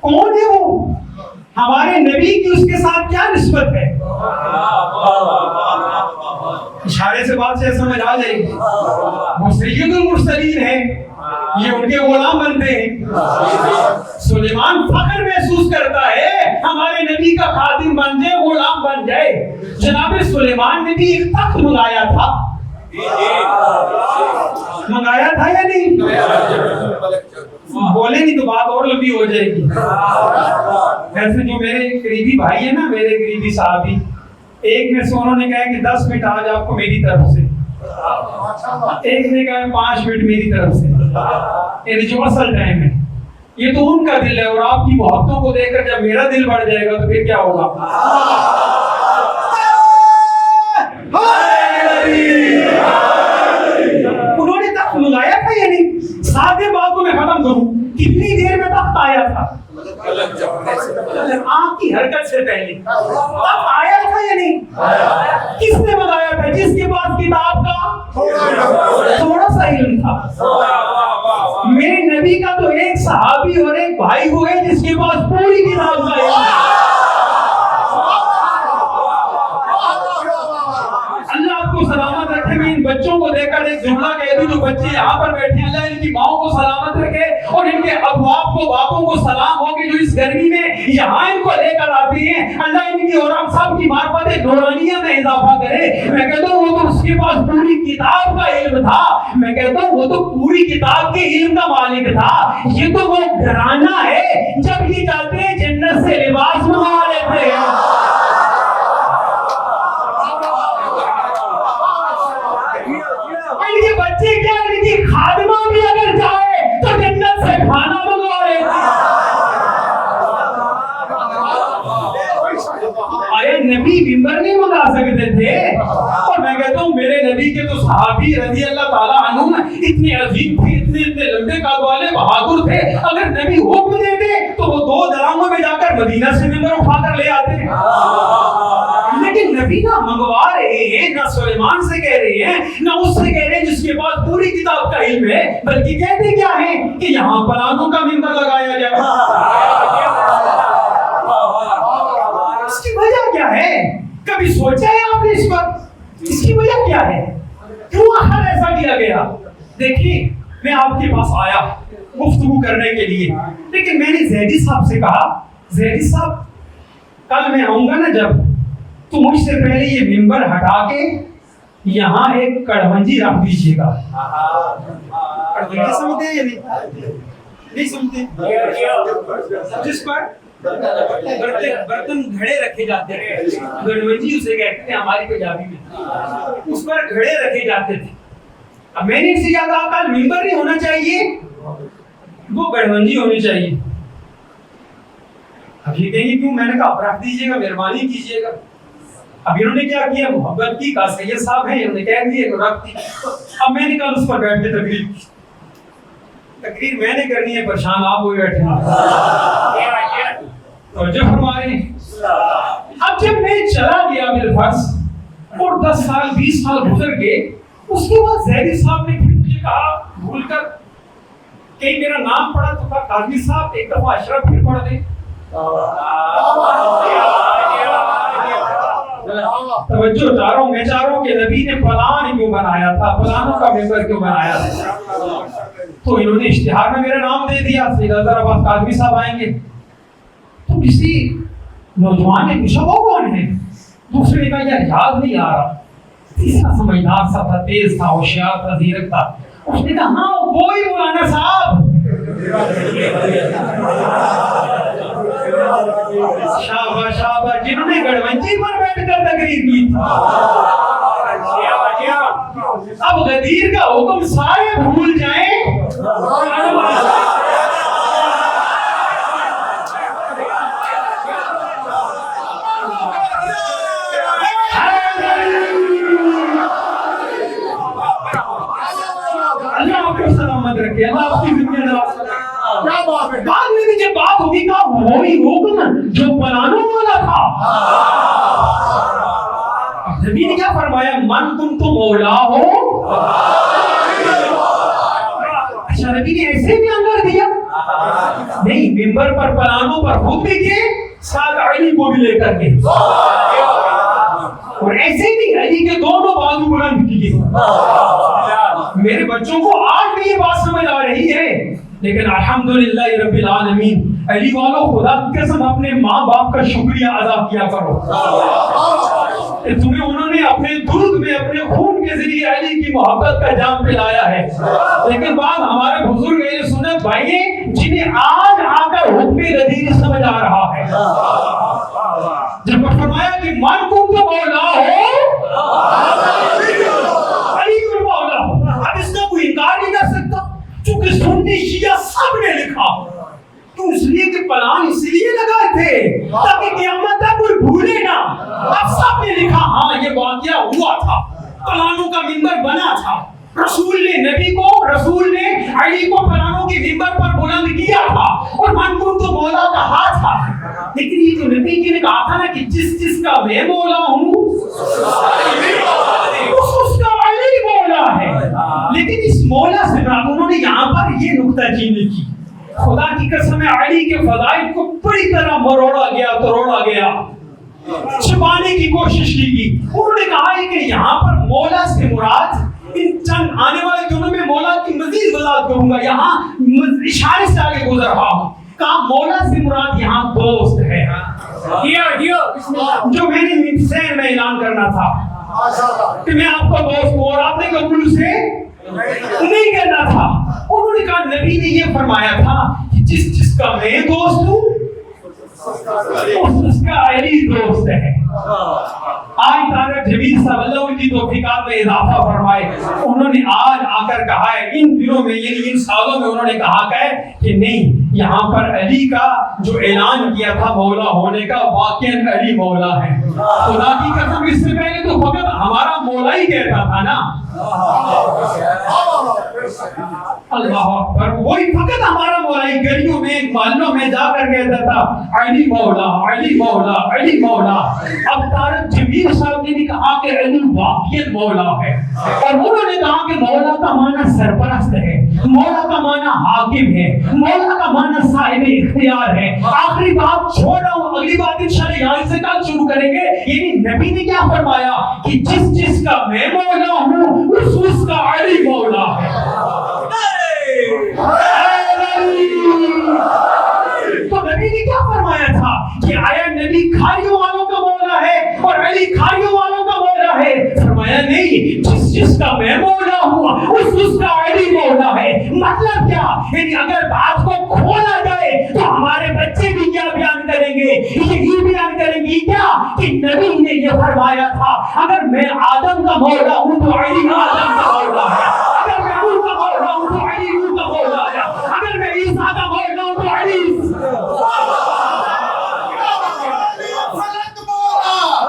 کون ہے وہ؟ ہمارے نبی کی اس کے ساتھ کیا نسبت ہے؟ اشارے سے بات سے سمجھ آ جائے گی، وہ سید المرسلین ہے، یہ ان کے غلام بنتے ہیں۔ سلیمان فخر محسوس کرتا ہے ہمارے نبی کا خادم بن جائے، غلام بن جائے۔ جناب سلیمان نے بھی ایک تخت منگایا تھا، منگایا تھا یا نہیں؟ بولے نہیں تو بات اور لمبی ہو جائے گی۔ ویسے جو میرے قریبی بھائی ہیں نا، میرے قریبی صحابی، ایک میں سے انہوں نے کہا کہ 10 منٹ آج آپ کو میری طرف سے، ایک نے کہا 5 منٹ میری طرف سے، یعنی جو اصل ٹائم ہے یہ تو ان کا دل ہے، اور آپ کی محبتوں کو دیکھ کر جب میرا دل بڑھ جائے گا تو پھر کیا ہوگا؟ انہوں نے تخت منگایا تھا یا نہیں؟ سادے باتوں میں ختم کروں، کتنی دیر میں تخت آیا تھا؟ آنکھ کی حرکت سے پہلے تخت آیا تھا یا نہیں؟ کس نے منگایا تھا؟ جس کے پاس کتاب کا تھوڑا سا علم تھا۔ میرے نبی کا تو ایک صحابی اور ایک بھائی ہوئے جس کے پاس پوری کتاب کا علم ہے۔ اللہ آپ کو سلامت رکھے۔ میں ان بچوں کو دیکھ کر ایک جملہ کہہ دوں، جو بچے یہاں پر بیٹھے ہیں، اللہ ان کی ماؤں کو سلامت رکھے اور ان کے ابواب کو باپوں کو سلام ہو کہ جو اس گرمی میں یہاں ان کو لے کر آتے ہیں. اللہ ان کی اور ہم سب کی معرفت نورانیہ میں اضافہ کرے. میں کہتا ہوں وہ تو اس کے پاس پوری کتاب کا علم تھا. میں کہتا ہوں وہ تو پوری کتاب کے علم کا مالک تھا. یہ تو وہ گھرانہ ہے جب یہ جاتے ہیں جنت سے لباس منگوا لیتے ہیں. ان کے بچے کیا ان کی خادمہ بھی اگر جائے تو جنت سے کھانا منگوا لیتے ہیں. آیا نبی ممبر نہیں منگا سکتے تھے؟ اور میں کہتا ہوں میرے نبی کے تو صحابی رضی اللہ تعالیٰ عنہ اتنے عظیم تھے, اتنے لمبے قد والے بہادر تھے. اگر نبی حکم دیتے تو وہ 2 درہموں میں جا کر مدینہ سے ممبر اٹھا کر لے آتے. لیکن نبی نہ منگوا رہے ہیں, نہ سلیمان سے کہہ رہے ہیں, نہ اس سے کہہ رہے ہیں جس کے پاس پوری کتاب کا علم ہے, بلکہ کہتے کیا ہے کہ یہاں فلانوں کا ممبر لگایا جائے. اس کی وجہ کیا ہے؟ کبھی سوچا ہے آپ نے اس پر؟ اس کی وجہ کیا ہے؟ کیوں آخر ایسا کیا گیا؟ دیکھیے میں آپ کے پاس آیا گفتگو کرنے کے لیے, لیکن میں نے زیدی صاحب سے کہا زیدی صاحب کل میں آؤں گا نا جب, تو مجھ سے پہلے یہ ممبر ہٹا کے یہاں ایک کڑونجی رکھ دیجیے گا. کڑونجی سمجھتے ہیں یا نہیں سمجھتے؟ جس پر برتن گھڑے رکھے جاتے ہیں, گڑونجی اسے کہتے ہیں ہماری پنجابی میں. اس پر گھڑے رکھے جاتے تھے. اب میں نے اسے کہا کل ممبر نہیں ہونا چاہیے, وہ گڑونجی ہونی چاہیے. اب یہ کہیں گے کیوں؟ میں نے کہا رکھ دیجیے گا, مہربانی کیجیے گا. اب انہوں نے کیا کیا, محبت کی, کہا سید صاحب ہیں, انہوں نے کہہ دیا کہ رکھ دی. اب میں نے کہا اس پر بیٹھ کے تقریر میں نے کرنی ہے, پریشان آپ ہوئے بیٹھے ہیں. توجہ فرما رہے ہیں. اب جب میں چلا گیا بالفرض اور 10 سال 20 سال گزر گئے, اس کے بعد زیدی صاحب نے پھر مجھے کہا بھول کر کہیں میرا نام پڑا تو کہا قاضی صاحب ایک دفعہ اشرف پھر پڑھ دیں. توجہ چاہ رہا ہوں, میں چاہ رہا ہوں کہ نبی نے فلان کیوں بنایا تھا, فلانوں کا ممبر کیوں بنایا تھا. تو انہوں نے اشتہار میں میرا نام دے دیا, سید اظہر عباس قاضی صاحب آئیں گے. تو کسی نوجوان نے پوچھا وہ کون ہے؟ دوسرے نے کہا یار یاد نہیں آ رہا. تیسرا سمجھدار سا تھا, تیز تھا, ہوشیار تھا, زیرک تھا. اس نے کہا ہاں وہی مولانا صاحب. شاباش شاباش, جنہوں نے گڑونجی پر بیٹھ کر تقریر کی. اب غدیر کا حکم سارے بھول جائیں. اللہ آپ کو سلامت رکھے, اللہ آپ کی زندگی دراز کرے. بعد میں جب بات ہوگی کہ وہی حکم جو بنانے والا تھا. نبی نے کیا فرمایا, من تم تو مولا ہو. اچھا نبی نے ایسے بھی انگر دیا نہیں, ممبر پر پلانوں پر خود بھی کے ساتھ علی کو بھی لے کر کے, اور ایسے بھی علی کے دونوں بازو بلند کیے. میرے بچوں کو آج بھی یہ بات سمجھ آ رہی ہے, لیکن الحمدللہ رب العالمین, علی والوں خدا کی قسم اپنے ماں باپ کا شکریہ ادا کیا کرو. تمہیں انہوں نے اپنے دودھ میں اپنے خون کے ذریعے علی کی محبت کا جام پلایا ہے. لیکن بعد ہمارے بزرگ اہل سنت بھائی ہیں جنہیں آج آ کر حکم غدیر سمجھ آ رہا ہے. جب فرمایا کہ من کو تو مولا ہو, علی کو مولا ہو. اب اس کا کوئی انکار نہیں کر سکتا, چونکہ سنی شیعہ سب نے لکھا. تو اس لیے کہ پلان اس لیے لگائے تھے تاکہ قیامت تک کوئی بھولے نہ. اب سب نے لکھا ہاں یہ واقعہ ہوا تھا, پلانوں کا ممبر بنا تھا, رسول نے نبی کو, رسول نے علی کو پلانوں کے ممبر پر بلند کیا تھا, اور من کو تو مولا کہا تھا. لیکن یہ جو نبی کی نے کہا تھا نا کہ جس جس کا میں مولا ہوں اس کا علی مولا ہے. لیکن اس مولا سے انہوں نے یہاں پر یہ نکتہ چین کی, خدا کی قسم علی کے فضائل کو بڑی طرح مروڑا گیا, توڑا گیا, چھپانے کی کوشش کی. انہوں نے کہا ہے کہ یہاں پر مولا سے مراد ان چند آنے والے دنوں میں مولا کی مزید وضاحت کروں گا. یہاں اشارے سے آگے گزر رہا ہوں. کہا مولا سے مراد یہاں دوست ہے. جو میں نے مکسین میں اعلان کرنا تھا کہ میں آپ کا دوست ہوں، اور آپ نے قبول سے نہیں کرنا تھا. انہوں نے کہا نبی نے یہ فرمایا تھا کہ جس کا میں دوست ہوں اس کا علی دوست ہے. آج طارق جمیل صاحب اللہ ان کی توفیقات میں اضافہ فرمائے، انہوں نے آج آ کر کہا ہے، ان دنوں میں یعنی ان سالوں میں انہوں نے کہا کہ نہیں، یہاں پر علی کا جو اعلان کیا تھا مولا ہونے کا، واقعاً علی مولا ہے. خدا کی قسم اس سے پہلے تو فقط ہمارا مولا ہی کہتا تھا نا. اللہ اکبر. وہی فقط ہمارا مولا ہی گلیوں میں محلوں میں جا کر کہتا تھا علی مولا علی مولا علی مولا. اب طارق جمیل صاحب نے بھی کہا کہ علی واقعی مولا ہے، اور انہوں نے کہا کہ مولا کا معنی سرپرست ہے، مولا کا معنی حاکم ہے، مولا کا معنی صاحب اختیار ہے. آخری بات چھوڑ رہا ہوں، اگلی بات انشاءاللہ یہاں سے کل شروع کریں گے. یعنی نبی نے کیا فرمایا کہ جس کا میں مولا ہوں اس کا علی مولا ہے. تو نبی نے کیا فرمایا تھا کہ آیا نبی کھاریوں والوں کا مولا ہے اور علی کھاریوں والوں کا مولا ہے؟ فرمایا نہیں، جس کا میں مولا ہوں اس کا علی مولا ہے. مطلب کیا؟ یعنی اگر بات کو کھولا جائے تو ہمارے بچے بھی کیا بیان کریں گے؟ یہ بیان کریں گے کیا کہ نبی نے یہ فرمایا تھا اگر میں آدم کا مولا ہوں تو علی آدم کا مولا ہے، اگر میں نوح کا مولا ہوں تو علی نوح کا مولا ہے، اگر میں عیسیٰ کا مولا ہوں تو علی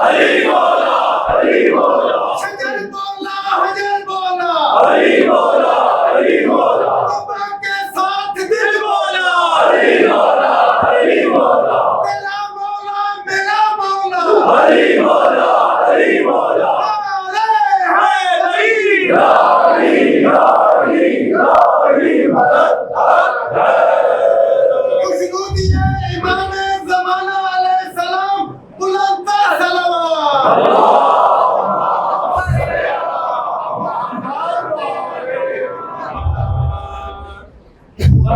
علی مولا علی مولا شجر مولا حجر مولا علی مولا علی مولا بابا کے ساتھ دل مولا علی مولا علی مولا میرا مولا میرا مولا علی مولا علی مولا علی علی علی علی خوشبو دیجیے امام زمانہ علیہ السلام بلند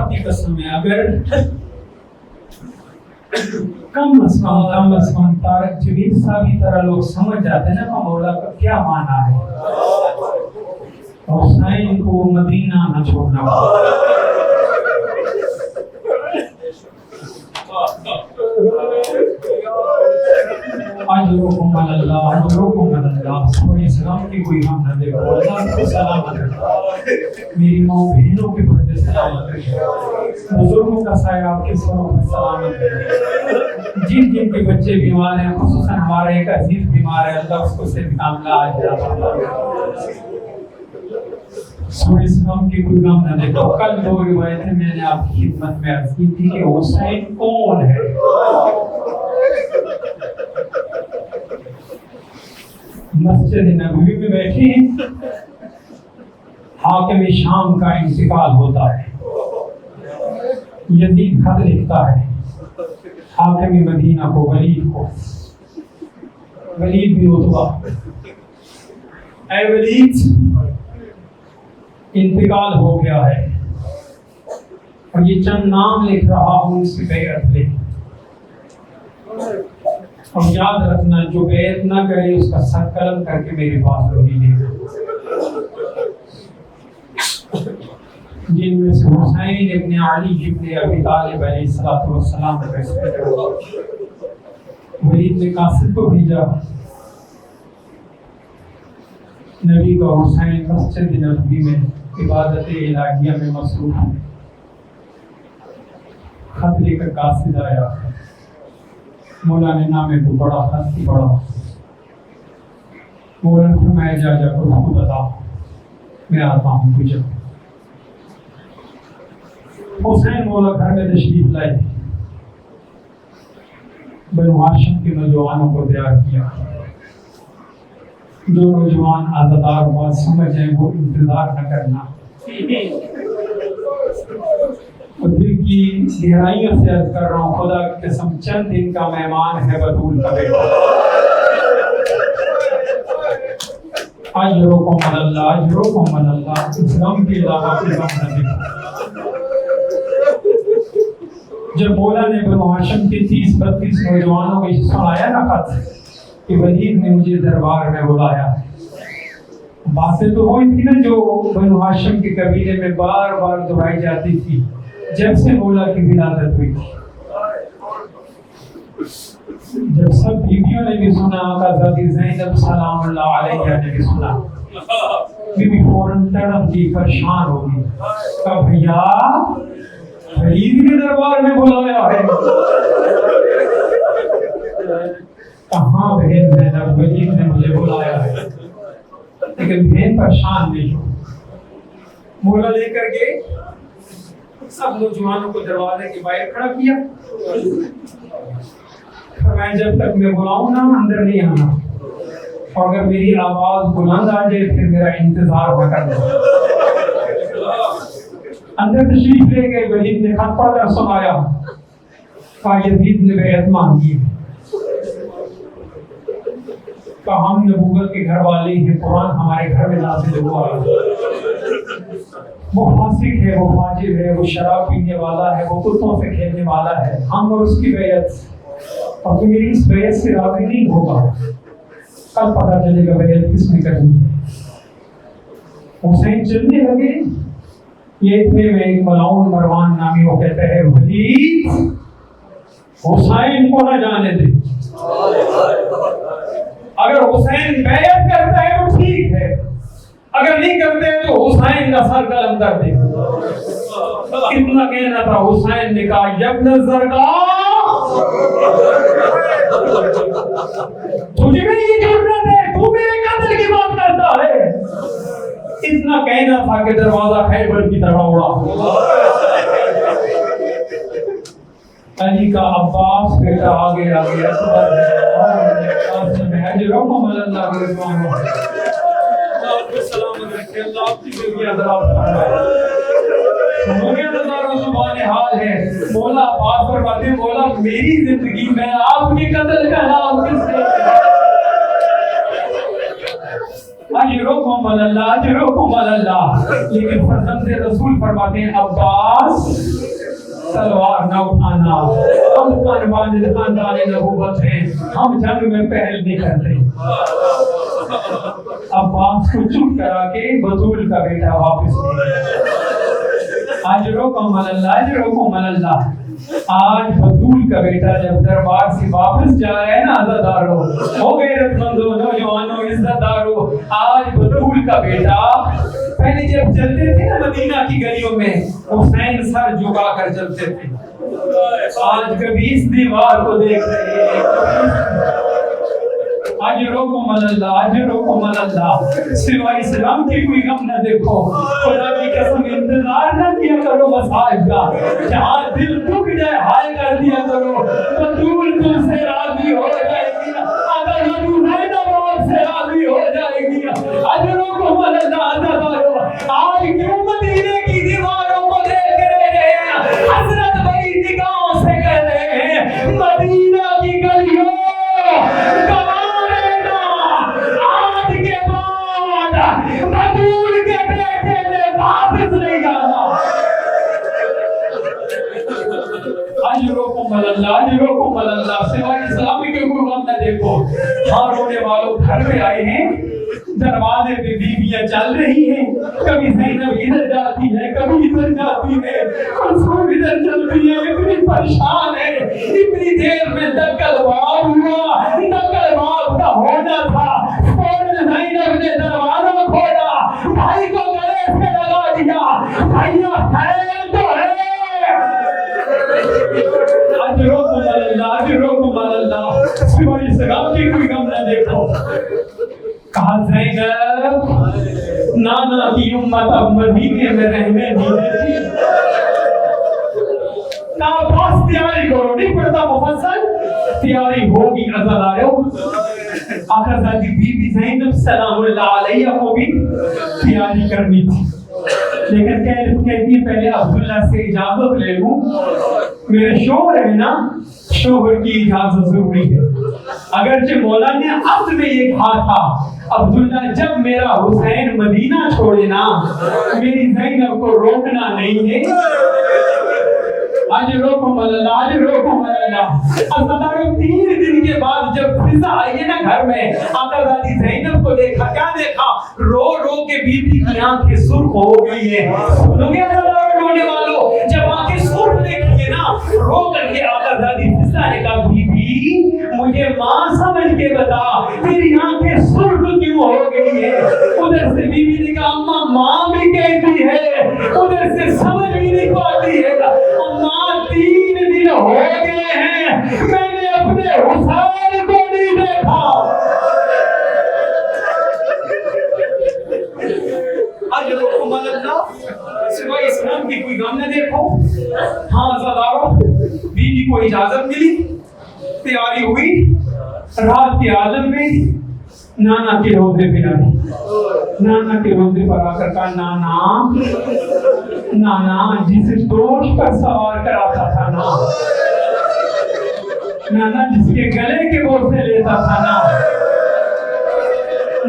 کی قسم ہے. اگر کم از کم طارق جمیل صاحب کی طرح لوگ سمجھ جاتے ہیں نا مولا کا کیا معنی ہے، حسین کو مدینہ نہ چھوڑنا. اجرکم علی اللہ اجرکم علی اللہ. کوئی اسلام کی کوئی غم نہ دے، اللہ کو سلامت رکھے، میری ماں بہنوں کے پردے سلامت رکھے، بزرگوں کا سایہ آپ کے سروں پر سلامت رکھے. جن کے بچے بیمار ہیں، خصوصاً ہمارے ایک عزیز بیمار ہے، اللہ اس کو صحت کاملہ عاجلہ عطا. سورہ اسلام کی کوئی غم نہ دے. تو کل دو روایتیں میں نے آپ کی خدمت میں عرض کی تھی کہ حسین کون ہے. مسجد نبوی میں بیٹھے ہیں، حاکم شام کا انتقال ہوتا ہے، یزید خط لکھتا ہے حاکم مدینہ کو، ولید بن عتبہ، اے ولید انتقال ہو گیا ہے، اور یہ چند نام لکھ رہا ہوں، اس کی بیعت لے، اور یاد رکھنا جو بیعت نہ کرے اس کا سر قلم کر کے میرے پاس لوگی دے. جن میں سے حسین ابن علی ابن ابی طالب علیہ السلام ولید نے قاصد کو بھیجا، نبی کا حسین مسجد نبوی میں عبادت الہیہ میں مصروف ہے. خط لے کر قاصد آیا، مولا نے نامے کو پڑھا، خط کی پڑھا. مولا نے فرمایا جا کر اس کو بتا میں آتا ہوں تجھے. حسین مولا گھر میں تشریف لائے، بنو ہاشم کے نوجوانوں کو تیار کیا. جو نوجوان عادتار بات سمجھ ہیں وہ انتظار نہ کرنا، اور دل کی گہرائیوں سے عرض کر رہا ہوں، خدا کی قسم چند دن کا مہمان ہے بطول کا بیٹا. اجرکم اللہ اجرکم اللہ، اس غم کے علاوہ کوئی غم نہ دیکھو۔ جب مولا نے بنو ہاشم کے 30-32 نوجوانوں کو سنایا نا خط کہ ولید نے مجھے دربار میں بلایا، باتیں تو وہی تھی نا جو بنو ہاشم کے قبیلے میں بار بار دہرائی جاتی تھی جب سے مولا کی ولادت ہوئی تھی۔ جب سب بیویوں نے بھی سنا، حضرت زینب سلام اللہ علیہ نے بھی سنا، بی بی فوراً تڑپ دی، پریشان ہو گئی، کہا بھیا ولید نے دربار میں بلایا ہے۔ کہاں بہن زینب، ولید نے مجھے بلایا ہے، لیکن بہن پریشان نہیں ہو۔ مولا لے کر گئے، سب نوجوانوں کو دروازے کے باہر کھڑا کیا، فرمایا جب تک میں بلاؤں نا اندر نہیں آنا، اور اگر میری آواز بلند آ جائے پھر میرا انتظار نہ کرنا۔ اندر تشریف لے گئے، ولید نے خط پڑھ کر سنایا، کہا یزید نے بیعت مانگی، کہا ہم نبوت کے گھر والے ہیں، قرآن ہمارے گھر میں نازل ہوا ہے، وہ فاسق ہے، وہ فاجر ہے، وہ شراب پینے والا ہے، وہ کتوں سے کھیلنے والا ہے، ہم اور اس کی بیعت، اور تو میری اس بیعت سے راضی نہیں ہوگا، کل پتہ چلے گا بیعت کس نے کرنی ہے۔ حسین چلنے لگے، یہ اتنے میں ایک ملعون مروان نامی وہ کہتا ہے ولید حسین کو نہ جانے دے، اگر حسین بیعت کرتا ہے تو ٹھیک ہے، اگر نہیں کرتے ہیں تو حسین کا سر قلم کر دے۔ اتنا کہنا تھا، حسین نے کہا یبن زرگاہ تجھے بھی یہ ضرورت ہے، تو میرے قتل کی بات کرتا ہے۔ اتنا کہنا تھا کہ دروازہ خیبر کی طرح اڑا۔ علی کا عباس بیٹا آگے آگے اکبر ہے، اجرکم اللہ رضوان سلام علیکم، اللہ آپ کی زندگی عذاب فرمائے۔ مجھے نظر زبان حال ہے، مولا عباس فرماتے ہیں مولا میری زندگی میں آپ کے قتل کا نام کس نے؟ اجرکم اللہ اجرکم اللہ، لیکن فرزند رسول فرماتے ہیں عباس تلوار نہ اٹھانا، ہم خاندان نبوت ہیں، ہم جنگ میں پہل نہیں کرتے۔ عباس کو چپ کرا کے بطول کا بیٹا واپس لے۔ اجرکم اللہ اجرکم اللہ، آج بطول کا بیٹا جب دربار سے واپس جا رہا ہے نا عزادارو، ہو غیرت مندو نوجوانوں عزت دارو، آج بطول کا بیٹا پہلے جب چلتے تھے نا مدینہ کی گلیوں میں حسین سر جھکا کر چلتے تھے، آج کبھی اس دیوار کو دیکھ رہے ہیں۔ اجرکم اللہ اجرکم اللہ، سوائے اسلام کی کوئی غم نہ دیکھو، خدا کی قسم انتظار نہ کیا کرو مصائب کا، جہاں دل ٹوٹ جائے ہائے کر دیا کرو، بطول تم سے راضی ہو جائے گی، اگر مدینہ نواز سے راضی ہو جائے گی۔ اجرکم اللہ عزادارو، آج کیوں مدینے کی دیواروں کو دیکھ رہے ہیں، حسرت بھری نگاہوں سے کہہ رہے ہیں مدینہ کی گلیوں بطول کے بیٹے نے واپس نہیں آنا۔ اجرکم اللہ اجرکم اللہ، سوائے اسلامی کے کوئی غم نہ دیکھو۔ ہاں رونے والوں گھر میں آئے ہیں، دروازے پہ بیویاں چل رہی ہیں، کبھی زینب ادھر جاتی ہے کبھی ادھر جاتی ہے، کلثوم ادھر چلتی ہے، اتنی پریشان ہے، اتنی دیر میں دکل باب ہوا، دکل باب کا ہونا تھا، فوراً زینب نے دروازہ کھولا، بھائی کو گلے سے لگا دیا، بھائیا خیر تو ہے۔ اجرکم اللہ اجرکم اللہ، سوائے اسلام کی کوئی غم نہ دیکھو۔ کہا زینب نانا کی امت اب مدینے میں رہنے نہیں دیتی، کہا بس تیاری کرو، نہیں پڑتا مفصل تیاری ہوگی عزادارو۔ آخر ذاتی بی بی زینب سلام اللہ علیہ کو بھی تیاری کرنی تھی، لیکن کہتی ہے پہلے عبداللہ سے اجازت لے لوں، میرے شوہر ہے نا، شوہر کی اجازت ضروری ہے۔ اگرچہ مولا نے عقد میں یہ کہا تھا عبداللہ جب میرا حسین مدینہ چھوڑے نا میری زینب کو روکنا نہیں ہے. اجرکم اللہ اجرکم اللہ. اصدارو 3 دن کے بعد جب فضا آئی ہے نا گھر میں, آقا زادی زینب کو دیکھا, کیا دیکھا؟ رو رو کے بی بی کی آنکھیں سرخ ہو گئی ہے. سنو گے اصدارو رونے والوں, جب آنکھیں سرخ دیکھی ہے نا, رو کر کے آقا زادی فضا نے کہا بی بی مجھے ماں سمجھ کے بتا تیری آنکھیں سرخ کیوں ہو گئی ہے؟ ادھر سے بی بی نے کہا اماں ماں بھی کہتی ہے, ادھر سے سمجھ بھی نہیں پاتی ہے. اماں 3 دن ہو گئے ہیں میں نے اپنے حسین کو نہیں دیکھا. اجرکم اللہ, سوائے اسلام کی کوئی غم نہ دیکھو. ہاں عزیزارو, بیوی کو اجازت ملی, تیاری ہوئی, رات کے عالم میں نانا کے روزے پہ آئی. نانا کے روزے پر آ کر کہا نانا نانا جسے دوش پر سوار کراتا تھا نا, نانا جس کے گلے کے بوسے لیتا تھا نا,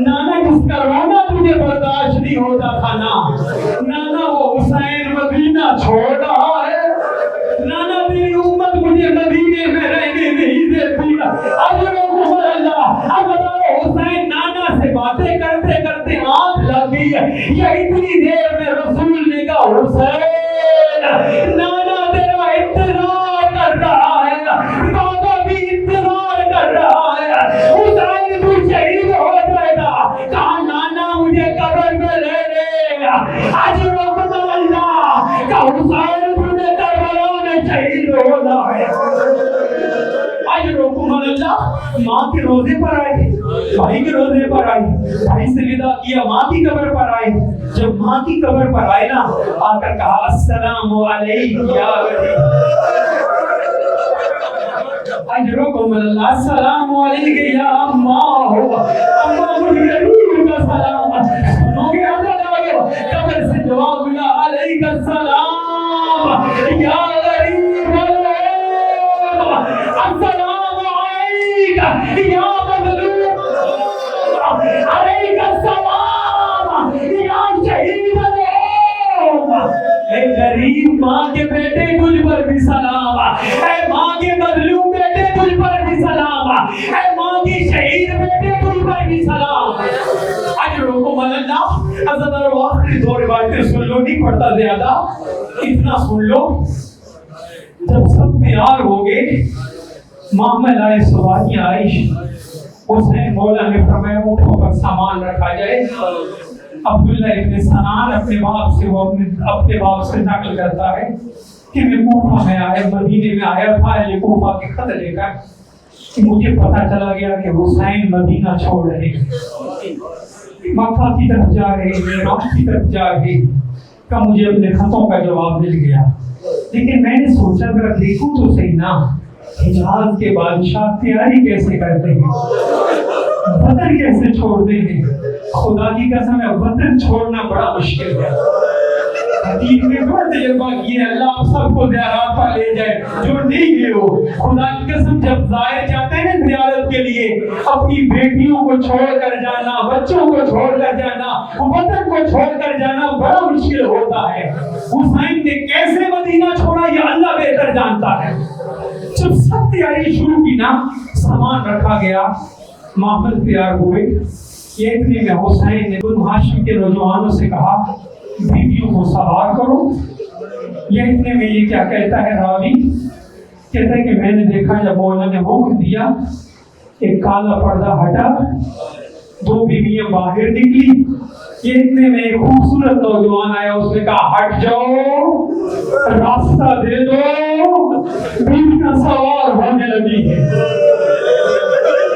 نانا جس کا رونا تجھے برداشت نہیں ہوتا تھا نا, نانا وہ حسین مدینہ چھوڑ رہا ہے. نانا تیری امت مجھے مدینے میں رہنے نہیں دیتی. اجرکم اللہ. اگر حسین نانا سے باتیں کرتے کرتے آنکھ لگ گئی ہے. یہ اتنی دیر میں رسول نے کہا حسین نانا تیرا انتظار کر رہا ہے, بابا بھی انتظار کر رہا ہے. حسین تو شہید ہو جائے گا. کہا نانا مجھے قبر میں لے لے. اجرکم اللہ. کہا حسین تجھے کربلا میں شہید ہونا ہے. اجرکم اللہ. ماں کے روزے پر آئے, بھائی کے روزے پر آئے, بھائی سے ودا کیا, ماں کی قبر پر آئے. جب ماں کی قبر پر آئے نا, آ کر کہا السلام علیکم یا ولی. اجرکم اللہ. السلام علیکم یا اماں ہو, اماں مجھے غریب کا سلام. سنو گے قبر سے جواب ملا علیکم السلام یا غریب السلام علیکم یا مظلوم علیکم السلام یا شہید القوم. اے غریب ماں کے بیٹے تجھ پر بھی سلام, اے ماں کے مظلوم بیٹے تجھ پر بھی سلام, اے ماں کی شہید بیٹے تجھ پر بھی سلام. اجرکم اللہ. عزیزانو آخری 2 روایتیں سن لو, نہیں پڑھتا زیادہ, اتنا سن لو. جب سب تیار ہو گئے, معامل آئے, سواریاں آئی, حسین مولا نے فرمایا اٹھو پر سامان رکھا جائے. عبداللہ ابن سنان اپنے باپ سے, وہ اپنے باپ سے نقل کرتا ہے کہ میں کوفہ میں آیا, مدینے میں آیا تھا یہ کوفہ کے خط لے کر, مجھے پتا چلا گیا کہ حسین مدینہ چھوڑ رہے ہیں, مکہ کی طرف جا رہے ہیں, عراق کی طرف جا رہے ہیں. کا مجھے اپنے خطوں کا جواب مل گیا, لیکن میں نے سوچا ذرا دیکھوں تو صحیح نا حجاز کے بادشاہ تیاری کیسے کرتے ہیں, وطن کیسے چھوڑ دیں گے. خدا کی قسم ہے وطن چھوڑنا بڑا مشکل ہے. حدیث میں بڑا تجربہ کیا, اللہ آپ سب کو زیارات پر لے جائے جو نہیں گئے ہو. خدا کی قسم جب زائر جاتے ہیں زیارت کے لیے, اپنی بیٹیوں کو چھوڑ کر جانا, بچوں کو چھوڑ کر جانا, وطن کو چھوڑ کر جانا بڑا مشکل ہوتا ہے. حسین نے کیسے مدینہ چھوڑا یہ اللہ بہتر جانتا ہے. جب سب تیاری شروع کی نا, سامان رکھا گیا, محفل تیار ہوئے. یہ اتنے میں حسین نے بنو ہاشم کے نوجوانوں سے کہا بیویوں کو سوار کرو. یہ اتنے میں یہ کیا کہتا ہے راوی, کہتا ہے کہ میں نے دیکھا جب مولا نے حکم دیا, ایک کالا پردہ ہٹا, 2 بیویاں باہر نکلی. یہ اتنے میں ایک خوبصورت نوجوان آیا, اس نے کہا ہٹ جاؤ, راستہ دے دو, بیویاں سوار ہونے لگی ہے.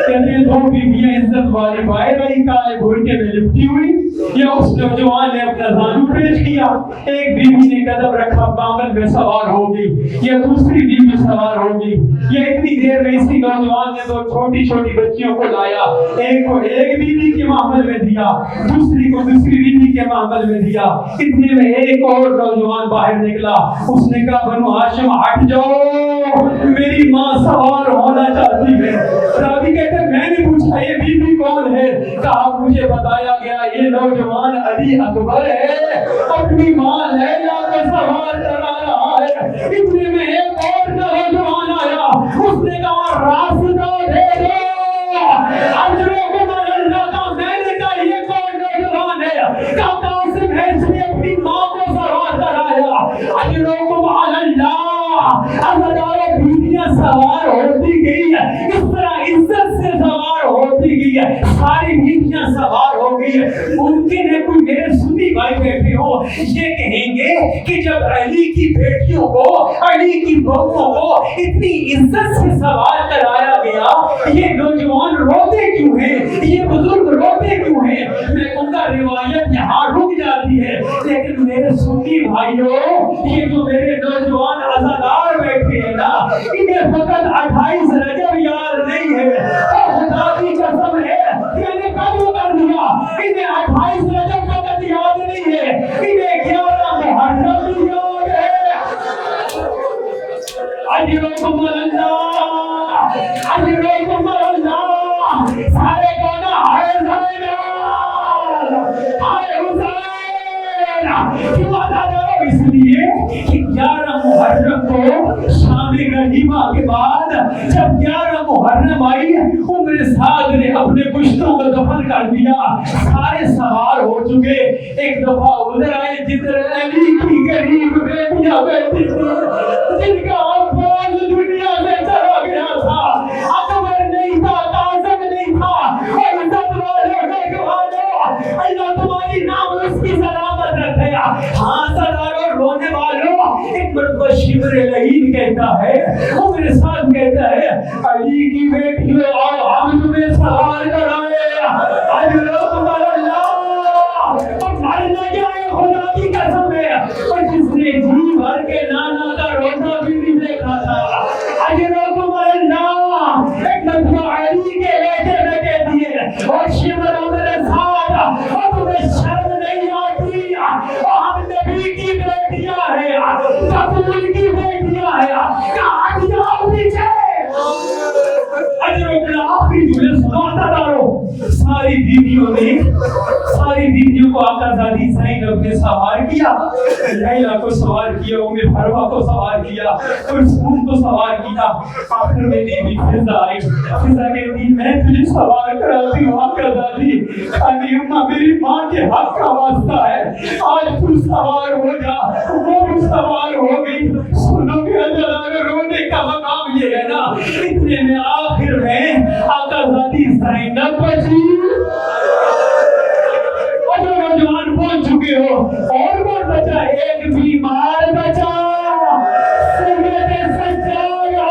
کہتے ہیں 2 بیویاں عزت والی باہر آئی, کالے گھوڑے میں لپٹی ہوئی. یا اس نوجوان نے اپنا زانو پیش کیا, ایک بیوی نے قدم رکھا, بامن میں سوار ہو گئی, یا دوسری بیوی سوار ہو گئی. یا اتنی دیر میں اسی نوجوان نے 2 چھوٹی چھوٹی بچیوں کو لایا, ایک کو ایک بیوی کے معامل میں دیا, دوسری کو دوسری بیوی کے معامل میں دیا. اتنے میں ایک اور نوجوان باہر نکلا, اس نے کہا بنو ہاشم ہٹ جاؤ, میری ماں سوار ہونا چاہتی ہے. راوی کہتے ہیں میں نے پوچھا یہ بیوی کون ہے, کہا مجھے بتایا گیا یہ نوجوان علی اکبر ہے، اپنی ماں لیلا کو سوار کرا رہا ہے۔ اتنے میں ایک اور نوجوان آیا، اس نے کہا راستہ دے دو۔ اجرکم اللہ کا میں نے کہا یہ کون نوجوان ہے؟ کہا قاسم ہے، اس نے اپنی ماں کو سوار کرایا۔ اجرکم اللہ، ازادار بیویاں سوار ہوتی گئی ہے، اس طرح عزت سے سوار ہوتی گئی ہے، ساری بیویاں سوار ہو گئی ہے۔ ممکن ہے کوئی میرے سنی بھائی بیٹھے ہو یہ کہیں گے کہ جب علی کی بیٹیوں کو، علی کی بہوؤں کو اتنی عزت سے سوار کرایا گیا، یہ نوجوان روتے کیوں ہیں، یہ بزرگ روتے کیوں ہیں؟ میں کہوں گا روایت یہاں رک جاتی ہے، لیکن میرے سنی بھائیوں یہ جو میرے نوجوان عزادار بیٹھے ہیں نا، انہیں فقط 28 رجب یاد نہیں ہے، اور خدا کی قسم ہے کہ انہیں قدر کر دیا، انہیں 28 رجب فقط یاد نہیں ہے، انہیں 11 محرم بھی یاد ہے۔ اجرکم اللہ، اجرکم اللہ، سارے کہنا ہائے زینب، ہائے حسین۔ کیوں ادا کرو؟ اس لیے کہ 11 محرم کو شام غنیمہ کے بعد جب 11 محرم آئی، عمر سعد نے اپنے پشتوں کو دفن کر دیا، سارے سوار ہو چکے۔ ایک دفعہ ادھر آئے جدھر علی کی غریب بیٹیاں بیٹھی تھی، جن کا عباس دنیا سے چلا گیا تھا، اکبر نہیں تھا، قاسم نہیں تھا، اور عزت والوں اللہ تمہاری نام اس کی سلامت رکھے۔ ہاں سرداروں، رونے والوں، ایک مرتبہ شبر لعین کہتا ہے، عمر سعد کہتا ہے علی کی بیٹیوں آؤ ہم تمہیں سوار کرائے، اجرکم اللہ، اور مر نہ جائے خدا کی قسم ہے۔ اور جس نے جی بھر کے نانا کا روزہ بھی نہیں دیکھا تھا، اجرکم اللہ، ایک مرتبہ علی کے بیٹے نے کہہ دیے اور شبر عمر سعد، اور تمہیں شرم نہیں آتی، اور ہم نبی کی بیٹیاں ہیں، رسول کی بیٹیاں ہیں، کہاں جاؤ پیچھے۔ آخری جملے سناتا دارو، ساری بیویوں کو آقا زادی زینب نے سوار کیا، لیلا کو سوار کیا، ام فروہ کو سوار کیا، کلثوم کو سوار کیا۔ آخر میں بی فضا آئی، فضا کہتی میں تجھے سوار کراتی ہوں آقا زادی، خالی اماں میری ماں کے حق کا واسطہ ہے، آج تو سوار ہو جا۔ وہ بھی سوار ہو گئی۔ سنو گے عزادار، رونے کا مقام یہ ہے نا، اتنے میں آخر میں آقا زادی زینب بچی، اور جو نوجوان پہنچ چکے ہو، اور کون بچا؟ ایک بیمار بچا، سنت سجاد ہے،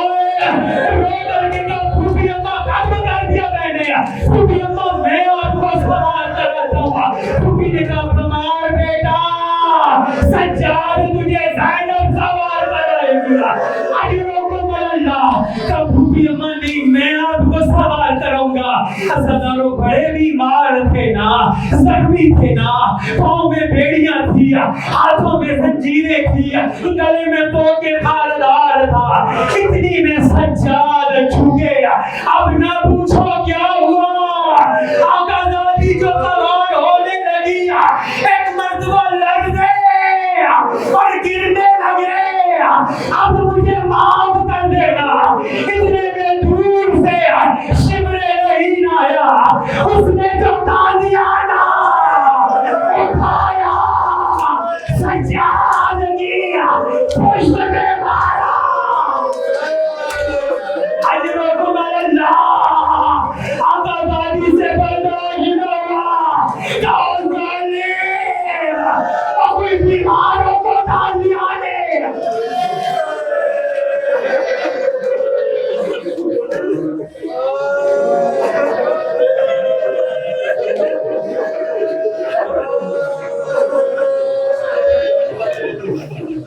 رو کر کے کہا پھوپھی اماں ختم کر دیا میں نے، پھوپھی اماں میں آپ کو سوار کراتا ہوں۔ پھوپھی نے کہا بیمار بیٹا، سجاد تجھے زینب سوار کرائے گا، اجرکم اللہ۔ کہا پھوپھی اماں نہیں، میں آپ کو سوار کراؤں گا۔ عزاداروں بڑے بیمار تھے نا، زخمی تھے نا، پاؤں میں بیڑیاں تھی، ہاتھوں میں زنجیریں تھی، گلے میں تو کے خاردار تھا۔ اتنی میں سجاد جھکے، اب نہ پوچھو کیا ہوا۔ آقا زادی جو سوار ہونے لگی، ایک مرتبہ لگ گئے اور گرنے لگے، اب مجھے معاف کر دینا۔ اتنے میں دور سے شبر لعین آیا، اس نے جو تازیانہ اٹھایا، سجاد کی پشت میں مارا۔